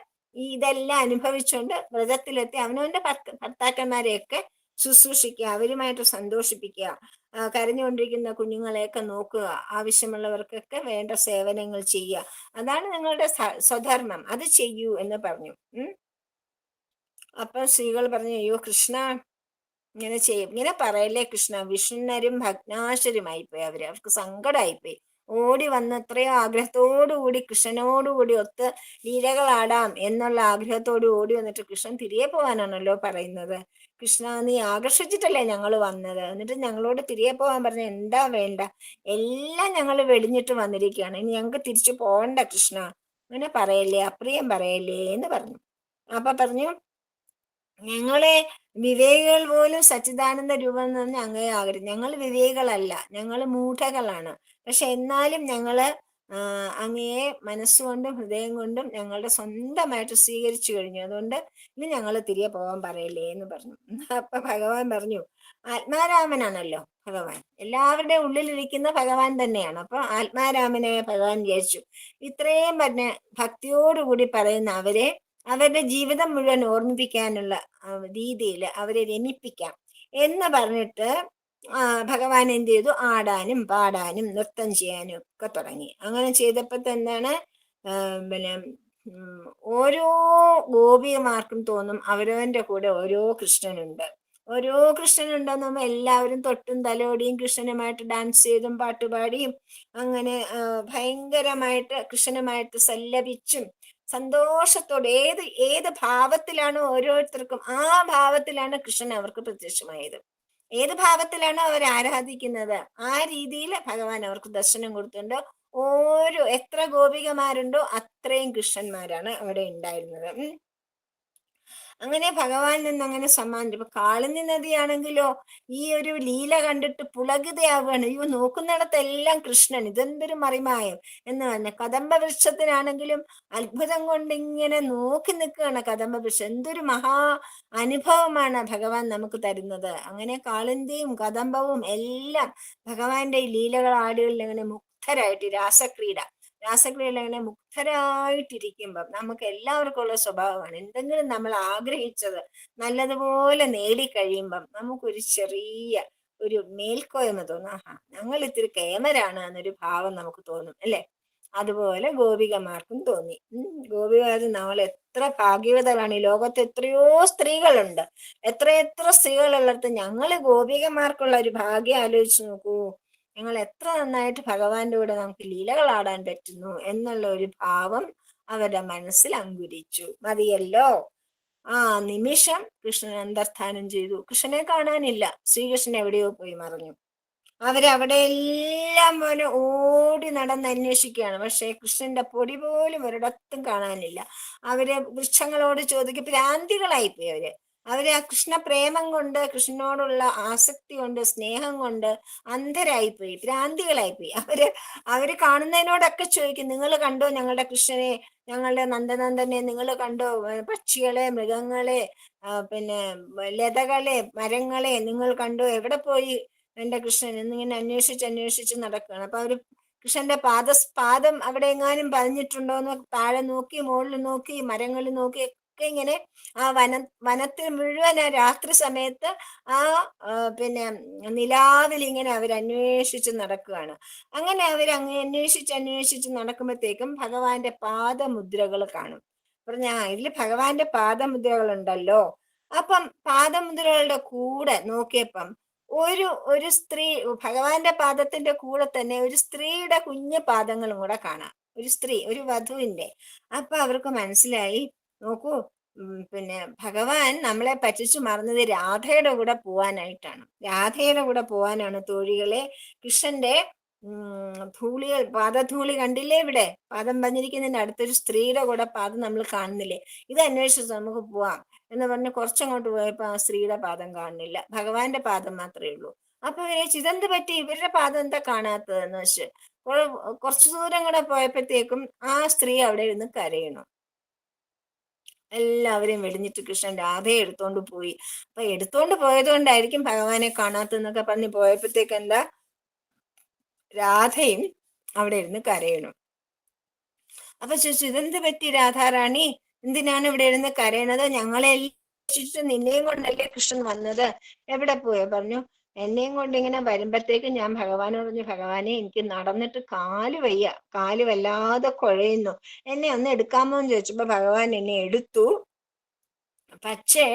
ഇതെല്ലാം അനുഭവിച്ചുകൊണ്ട് വ്രതത്തിലെത്തി അവനവന്റെ ഭർത്താക്കന്മാരെയൊക്കെ ശുശ്രൂഷിക്കുക, അവരുമായിട്ട് സന്തോഷിപ്പിക്കുക, കരഞ്ഞുകൊണ്ടിരിക്കുന്ന കുഞ്ഞുങ്ങളെയൊക്കെ നോക്കുക, ആവശ്യമുള്ളവർക്കൊക്കെ വേണ്ട സേവനങ്ങൾ ചെയ്യുക. അതാണ് നിങ്ങളുടെ സ്വധർമ്മം, അത് ചെയ്യൂ എന്ന് പറഞ്ഞു. അപ്പൊ സ്ത്രീകൾ പറഞ്ഞു, അയ്യോ കൃഷ്ണ, ഇങ്ങനെ ചെയ്യും, ഇങ്ങനെ പറയല്ലേ കൃഷ്ണ. വിഷ്ണുനരും ഭഗ്നാശരുമായിപ്പോയി അവർക്ക് സങ്കടമായിപ്പോയി. ഓടി വന്ന് എത്രയോ ആഗ്രഹത്തോടുകൂടി കൃഷ്ണനോടുകൂടി ഒത്ത് ലീലകളാടാം എന്നുള്ള ആഗ്രഹത്തോട് ഓടി വന്നിട്ട് കൃഷ്ണൻ തിരികെ പോകാനാണല്ലോ പറയുന്നത്. കൃഷ്ണ, നീ ആകർഷിച്ചിട്ടല്ലേ ഞങ്ങൾ വന്നത്, എന്നിട്ട് ഞങ്ങളോട് തിരികെ പോകാൻ പറഞ്ഞ എന്താ വേണ്ട? എല്ലാം ഞങ്ങൾ വെടിഞ്ഞിട്ട് വന്നിരിക്കുകയാണ്, ഇനി ഞങ്ങൾക്ക് തിരിച്ചു പോകണ്ട കൃഷ്ണ, അങ്ങനെ പറയല്ലേ, അപ്രിയം പറയല്ലേ എന്ന് പറഞ്ഞു. അപ്പൊ പറഞ്ഞു, ഞങ്ങളെ വിവേകികൾ പോലും സച്ചിദാനന്ദ രൂപം എന്ന് പറഞ്ഞാൽ അങ്ങേ ആകരുത്. ഞങ്ങൾ വിവേകികളല്ല, ഞങ്ങൾ മൂഢകളാണ്. പക്ഷെ എന്നാലും ഞങ്ങള് അങ്ങയെ മനസ്സുകൊണ്ടും ഹൃദയം കൊണ്ടും ഞങ്ങളുടെ സ്വന്തമായിട്ട് സ്വീകരിച്ചു കഴിഞ്ഞു. അതുകൊണ്ട് ഇനി ഞങ്ങൾ തിരികെ പോകാൻ പറയല്ലേ എന്ന് പറഞ്ഞു. അപ്പൊ ഭഗവാൻ പറഞ്ഞു, ആത്മാരാമനാണല്ലോ ഭഗവാൻ, എല്ലാവരുടെയും ഉള്ളിലിരിക്കുന്ന ഭഗവാൻ തന്നെയാണ്. അപ്പൊ ആത്മാരാമനായ ഭഗവാൻ വിചാരിച്ചു, ഇത്രയും പറഞ്ഞ ഭക്തിയോടുകൂടി പറയുന്ന അവരെ അവരുടെ ജീവിതം മുഴുവൻ ഓർമ്മിപ്പിക്കാനുള്ള രീതിയിൽ അവരെ രമിപ്പിക്കാം എന്ന് പറഞ്ഞിട്ട് ഭഗവാൻ എന്ത് ചെയ്തു, ആടാനും പാടാനും നൃത്തം ചെയ്യാനും ഒക്കെ തുടങ്ങി. അങ്ങനെ ചെയ്തപ്പോ തന്നെയാണ് പിന്നെ ഓരോ ഗോപികമാർക്കും തോന്നും അവരവന്റെ കൂടെ ഓരോ കൃഷ്ണനുണ്ട്, ഓരോ കൃഷ്ണനുണ്ടെന്ന് പറയുമ്പോൾ എല്ലാവരും തൊട്ടും തലോടിയും കൃഷ്ണനുമായിട്ട് ഡാൻസ് ചെയ്തും പാട്ടുപാടിയും അങ്ങനെ ഭയങ്കരമായിട്ട് കൃഷ്ണനുമായിട്ട് സല്ലപിച്ചും സന്തോഷത്തോടെ ഏത് ഏത് ഭാവത്തിലാണോ ഓരോരുത്തർക്കും ആ ഭാവത്തിലാണ് കൃഷ്ണൻ അവർക്ക് പ്രത്യക്ഷമായത്. ഏത് ഭാവത്തിലാണോ അവർ ആരാധിക്കുന്നത് ആ രീതിയിൽ ഭഗവാൻ അവർക്ക് ദർശനം കൊടുത്തിട്ടുണ്ട്. ഓരോ എത്ര ഗോപികമാരുണ്ടോ അത്രയും കൃഷ്ണന്മാരാണ് അവിടെ ഉണ്ടായിരുന്നത്. അങ്ങനെ ഭഗവാനിൽ നിന്ന് അങ്ങനെ സമ്മാനിച്ചു. ഇപ്പൊ കാളിന്തി നദിയാണെങ്കിലോ ഈ ഒരു ലീല കണ്ടിട്ട് പുളകിതയാവുകയാണ്. അയ്യോ, നോക്കുന്നിടത്തെല്ലാം കൃഷ്ണൻ, ഇതെന്തൊരു മറിമായം എന്ന് പറഞ്ഞ. കദംബ വൃക്ഷത്തിനാണെങ്കിലും അത്ഭുതം കൊണ്ട് ഇങ്ങനെ നോക്കി നിൽക്കുകയാണ് കദംബ വൃക്ഷം. എന്തൊരു മഹാ അനുഭവമാണ് ഭഗവാൻ നമുക്ക് തരുന്നത്. അങ്ങനെ കാളിന്തിയും കദംബവും എല്ലാം ഭഗവാന്റെ ഈ ലീലകൾ ആടുകളിൽ അങ്ങനെ മുക്തരായിട്ട് രാസക്രിയയിൽ അങ്ങനെ മുക്തരായിട്ടിരിക്കുമ്പം നമുക്ക് എല്ലാവർക്കും ഉള്ള സ്വഭാവമാണ്, എന്തെങ്കിലും നമ്മൾ ആഗ്രഹിച്ചത് നല്ലതുപോലെ നേടിക്കഴിയുമ്പം നമുക്കൊരു ചെറിയ ഒരു മേൽക്കോയ്മ തോന്നും. ആഹാ, ഞങ്ങൾ ഇത്തിരി കേമരാണ് എന്നൊരു ഭാവം നമുക്ക് തോന്നും അല്ലെ? അതുപോലെ ഗോപികമാർക്കും തോന്നി. ഗോപികമാർ നമ്മൾ എത്ര ഭാഗ്യവതകളാണ്. ഈ ലോകത്ത് എത്രയോ സ്ത്രീകളുണ്ട്, എത്രയെത്ര സ്ത്രീകളുള്ളിടത്ത് ഞങ്ങൾ ഗോപികമാർക്കുള്ള ഒരു ഭാഗ്യം ആലോചിച്ച് നോക്കൂ. ഞങ്ങൾ എത്ര നന്നായിട്ട് ഭഗവാന്റെ കൂടെ നമുക്ക് ലീലകളാടാൻ പറ്റുന്നു എന്നുള്ള ഒരു ഭാവം അവരുടെ മനസ്സിൽ അങ്കുരിച്ചു. മതിയല്ലോ, ആ നിമിഷം കൃഷ്ണൻ അന്തർധാനം ചെയ്തു. കൃഷ്ണനെ കാണാനില്ല, ശ്രീകൃഷ്ണൻ എവിടെയോ പോയി മറഞ്ഞു. അവരവിടെ എല്ലാം പോലെ ഓടി നടന്ന് അന്വേഷിക്കുകയാണ്. പക്ഷെ കൃഷ്ണന്റെ പൊടി പോലും ഒരിടത്തും കാണാനില്ല. അവര് വൃക്ഷങ്ങളോട് ചോദിക്കും, ഭ്രാന്തികളായിപ്പോയി അവര് ആ കൃഷ്ണ പ്രേമം കൊണ്ട്, കൃഷ്ണനോടുള്ള ആസക്തി കൊണ്ട്, സ്നേഹം കൊണ്ട് അന്ധരായിപ്പോയി, ഭ്രാന്തികളായിപ്പോയി. അവര് കാണുന്നതിനോടൊക്കെ ചോദിക്കും, നിങ്ങൾ കണ്ടോ ഞങ്ങളുടെ കൃഷ്ണനെ, ഞങ്ങളുടെ നന്ദനന്ദനെ നിങ്ങൾ കണ്ടോ? പക്ഷികളെ, മൃഗങ്ങളെ, പിന്നെ ലതകളെ, മരങ്ങളെ നിങ്ങൾ കണ്ടോ? എവിടെ പോയി എന്റെ കൃഷ്ണൻ എന്നിങ്ങനെ അന്വേഷിച്ച് നടക്കുകയാണ്. അപ്പൊ അവര് കൃഷ്ണന്റെ പാദം അവിടെ എങ്ങാനും പതിഞ്ഞിട്ടുണ്ടോന്ന് താഴെ നോക്കി, മുകളിൽ നോക്കി, മരങ്ങളിൽ നോക്കി ഒക്കെ ഇങ്ങനെ ആ വനത്തിൽ മുഴുവൻ ആ രാത്രി സമയത്ത് ആ പിന്നെ നിലാവിൽ ഇങ്ങനെ അവർ അന്വേഷിച്ച് നടക്കുകയാണ്. അങ്ങനെ അവർ അന്വേഷിച്ച് നടക്കുമ്പോഴത്തേക്കും ഭഗവാന്റെ പാദമുദ്രകൾ കാണും. പറഞ്ഞ ഇതിൽ ഭഗവാന്റെ പാദമുദ്രകൾ ഉണ്ടല്ലോ. അപ്പം പാദമുദ്രകളുടെ കൂടെ നോക്കിയപ്പം ഒരു സ്ത്രീ, ഭഗവാന്റെ പാദത്തിന്റെ കൂടെ തന്നെ ഒരു സ്ത്രീയുടെ കുഞ്ഞു പാദങ്ങളും കൂടെ കാണാം. ഒരു സ്ത്രീ, ഒരു വധുവിന്റെ. അപ്പൊ അവർക്ക് മനസ്സിലായി, നോക്കൂ, പിന്നെ ഭഗവാൻ നമ്മളെ പറ്റിച്ചു മറന്നത് രാധയുടെ കൂടെ പോവാനായിട്ടാണ്. രാധയുടെ കൂടെ പോവാനാണ് തോഴികളെ. കൃഷ്ണന്റെ ധൂളികൾ, പാദധൂളി കണ്ടില്ലേ? ഇവിടെ പാദം പഞ്ഞിരിക്കുന്നതിന്റെ അടുത്തൊരു സ്ത്രീയുടെ കൂടെ പാദം നമ്മൾ കാണുന്നില്ലേ? ഇത് അന്വേഷിച്ച് നമുക്ക് പോവാം എന്ന് പറഞ്ഞ് കുറച്ചങ്ങോട്ട് പോയപ്പോ ആ സ്ത്രീയുടെ പാദം കാണുന്നില്ല, ഭഗവാന്റെ പാദം മാത്രമേ ഉള്ളൂ. അപ്പൊ ഇതെന്ത് പറ്റി, ഇവരുടെ പാദം എന്താ കാണാത്തതെന്ന് വെച്ച് കുറച്ചു ദൂരം കൂടെ പോയപ്പോഴത്തേക്കും ആ സ്ത്രീ അവിടെ ഇരുന്ന് കരയണു. എല്ലാവരെയും വെടിഞ്ഞിട്ട് കൃഷ്ണൻ രാധയെ എടുത്തോണ്ട് പോയി. അപ്പൊ എടുത്തോണ്ട് പോയത് കൊണ്ടായിരിക്കും ഭഗവാനെ കാണാത്തെന്നൊക്കെ പറഞ്ഞ് പോയപ്പോഴത്തേക്ക് എന്താ, രാധയും അവിടെ ഇരുന്ന് കരയണു. അപ്പൊ ചോദിച്ചു, ഇതെന്ത് പറ്റി രാധാറാണി, എന്തിനാണ് ഇവിടെ ഇരുന്ന് കരയണത്? ഞങ്ങളെ നിന്നെയും കൊണ്ടല്ലേ കൃഷ്ണൻ വന്നത്, എവിടെ പോയോ? പറഞ്ഞു, എന്നെയും കൊണ്ട് ഇങ്ങനെ വരുമ്പോഴത്തേക്ക് ഞാൻ ഭഗവാനോട് പറഞ്ഞു, ഭഗവാനെ എനിക്ക് നടന്നിട്ട് കാല് വയ്യ, കാല് വല്ലാതെ കുഴയുന്നു, എന്നെ ഒന്ന് എടുക്കാമോ എന്ന് ചോദിച്ചപ്പോ ഭഗവാൻ എന്നെ എടുത്തു. പക്ഷേ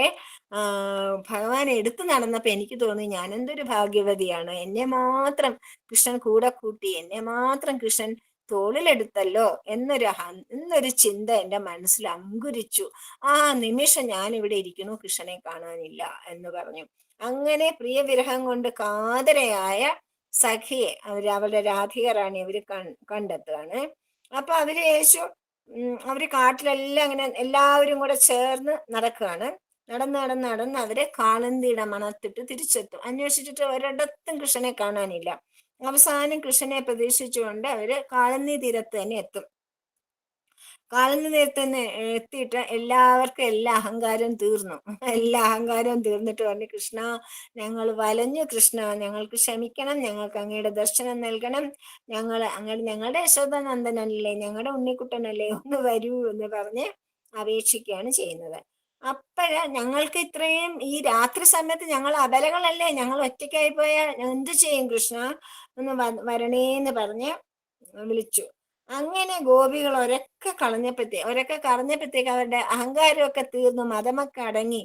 ഭഗവാൻ എടുത്തു നടന്നപ്പോ എനിക്ക് തോന്നി ഞാൻ എന്തൊരു ഭാഗ്യവതിയാണ്, എന്നെ മാത്രം കൃഷ്ണൻ കൂടെ കൂട്ടി, എന്നെ മാത്രം കൃഷ്ണൻ തോളിലെടുത്തല്ലോ എന്നൊരു ചിന്ത എൻ്റെ മനസ്സിൽ അങ്കുരിച്ചു. ആ നിമിഷം ഞാൻ ഇവിടെ ഇരിക്കുന്നു, കൃഷ്ണനെ കാണാനില്ല എന്ന് പറഞ്ഞു. അങ്ങനെ പ്രിയവിരഹം കൊണ്ട് കാതരയായ സഖിയെ അവരുടെ രാധിക റാണി അവര് കണ്ടെത്തുകയാണ്. അപ്പൊ അവര് അവര് കാട്ടിലെല്ലാം അങ്ങനെ എല്ലാവരും കൂടെ ചേർന്ന് നടക്കുകയാണ്. നടന്ന് അവര് കാളന്തിയുടെ മണത്തിട്ട് തിരിച്ചെത്തും. അന്വേഷിച്ചിട്ട് ഒരിടത്തും കൃഷ്ണനെ കാണാനില്ല. അവസാനം കൃഷ്ണനെ പ്രതീക്ഷിച്ചുകൊണ്ട് അവര് കാളന്തി തീരത്ത് തന്നെ എത്തും. കാളന്തി തീരത്ത് തന്നെ എത്തിയിട്ട് എല്ലാവർക്കും എല്ലാ അഹങ്കാരവും തീർന്നു. എല്ലാ അഹങ്കാരവും തീർന്നിട്ട് പറഞ്ഞു, കൃഷ്ണ ഞങ്ങൾ വലഞ്ഞു, കൃഷ്ണ ഞങ്ങൾക്ക് ക്ഷമിക്കണം, ഞങ്ങൾക്ക് അങ്ങയുടെ ദർശനം നൽകണം, ഞങ്ങളുടെ യശോദാനന്ദനല്ലേ, ഞങ്ങളുടെ ഉണ്ണിക്കുട്ടനല്ലേ, ഒന്ന് വരൂ എന്ന് പറഞ്ഞ് അപേക്ഷിക്കുകയാണ് ചെയ്യുന്നത്. ഞങ്ങൾക്ക് ഇത്രയും ഈ രാത്രി സമയത്ത് ഞങ്ങൾ അബലകളല്ലേ, ഞങ്ങൾ ഒറ്റയ്ക്കായി പോയാൽ എന്ത് ചെയ്യും കൃഷ്ണ, ഒന്ന് വരണേന്ന് പറഞ്ഞ് വിളിച്ചു. അങ്ങനെ ഗോപികൾ ഒരൊക്കെ കളഞ്ഞപ്പോഴത്തേക്ക് അവരുടെ അഹങ്കാരമൊക്കെ തീർന്നു, മതമൊക്കെ അടങ്ങി,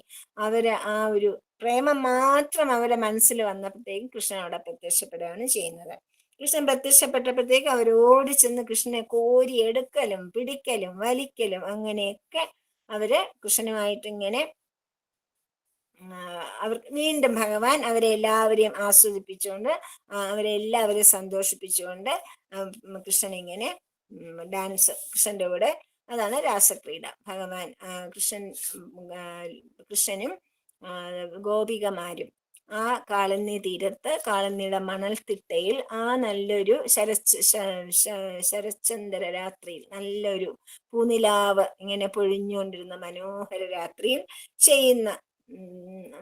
അവര് ആ ഒരു പ്രേമം മാത്രം അവരുടെ മനസ്സിൽ വന്നപ്പോഴത്തേക്കും കൃഷ്ണൻ അവിടെ പ്രത്യക്ഷപ്പെടുകയാണ് ചെയ്യുന്നത്. കൃഷ്ണൻ പ്രത്യക്ഷപ്പെട്ടപ്പോഴത്തേക്ക് അവർ ഓടി ചെന്ന് കൃഷ്ണനെ കോരി എടുക്കലും പിടിക്കലും വലിക്കലും അങ്ങനെയൊക്കെ അവര് കൃഷ്ണനുമായിട്ട് ഇങ്ങനെ വീണ്ടും ഭഗവാൻ അവരെ എല്ലാവരെയും ആസ്വദിപ്പിച്ചുകൊണ്ട് അവരെല്ലാവരെയും സന്തോഷിപ്പിച്ചുകൊണ്ട് കൃഷ്ണൻ ഇങ്ങനെ ഡാൻസ്, കൃഷ്ണന്റെ കൂടെ, അതാണ് രാസക്രീഡ. ഭഗവാൻ കൃഷ്ണനും ഗോപികമാരും ആ കാളന്നി തീരത്ത്, കാളന്നിയുടെ മണൽത്തിട്ടയിൽ ആ നല്ലൊരു ശരച്ചന്ദ്ര രാത്രിയിൽ, നല്ലൊരു പൂനിലാവ് ഇങ്ങനെ പൊഴിഞ്ഞുകൊണ്ടിരുന്ന മനോഹര രാത്രിയിൽ ചെയ്യുന്ന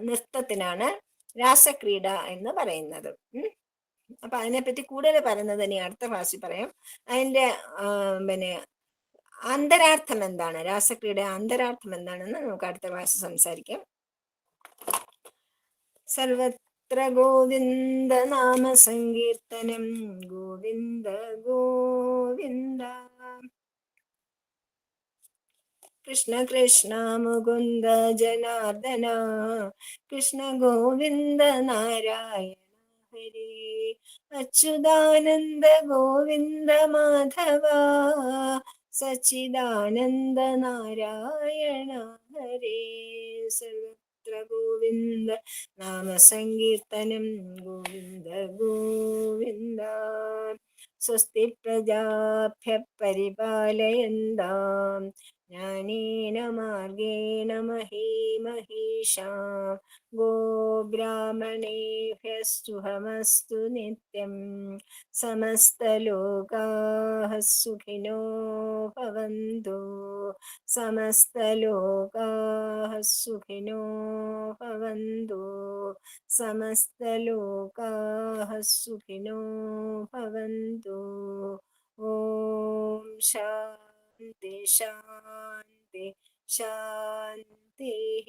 നൃത്തത്തിനാണ് രാസക്രീഡ എന്ന് പറയുന്നത്. അപ്പൊ അതിനെപ്പറ്റി കൂടുതൽ പറയുന്നത് ഇനി അടുത്ത ക്ലാസ്സിൽ പറയാം. അതിന്റെ പിന്നെ അന്തരാർത്ഥം എന്താണ്, രാസക്രീഡ അന്തരാർത്ഥം എന്താണെന്ന് നമുക്ക് അടുത്ത ക്ലാസ്സിൽ സംസാരിക്കാം. സർവത്ര ഗോവിന്ദ നാമ സങ്കീർത്തനം, ഗോവിന്ദ ഗോവിന്ദ. കൃഷ്ണ കൃഷ്ണ മുകുന്ദ ജനാർദ്ദന, കൃഷ്ണ ഗോവിന്ദ നാരായണ ഹരി, അച്യുതാനന്ദ ഗോവിന്ദ മാധവ, സച്ചിദാനന്ദ നാരായണ ഹരേ. സർവത്ര ഗോവിന്ദ നാമ സങ്കീർത്തനം, ഗോവിന്ദ ഗോവിന്ദ. സ്വസ്തി പ്രജാഭ്യ പരിപാലയന്താം ज्ञानेन मार्गेण महीमहीषां गोब्राह्मणेभ्यस्तुहमस्तु नित्यं समस्तलोकाः सुखिनो भवन्तु समस्तलोकाः सुखिनो भवन्तु समस्तलोकाः सुखिनो भवन्तु ॐ शान्ति शान्ति शान्तिः।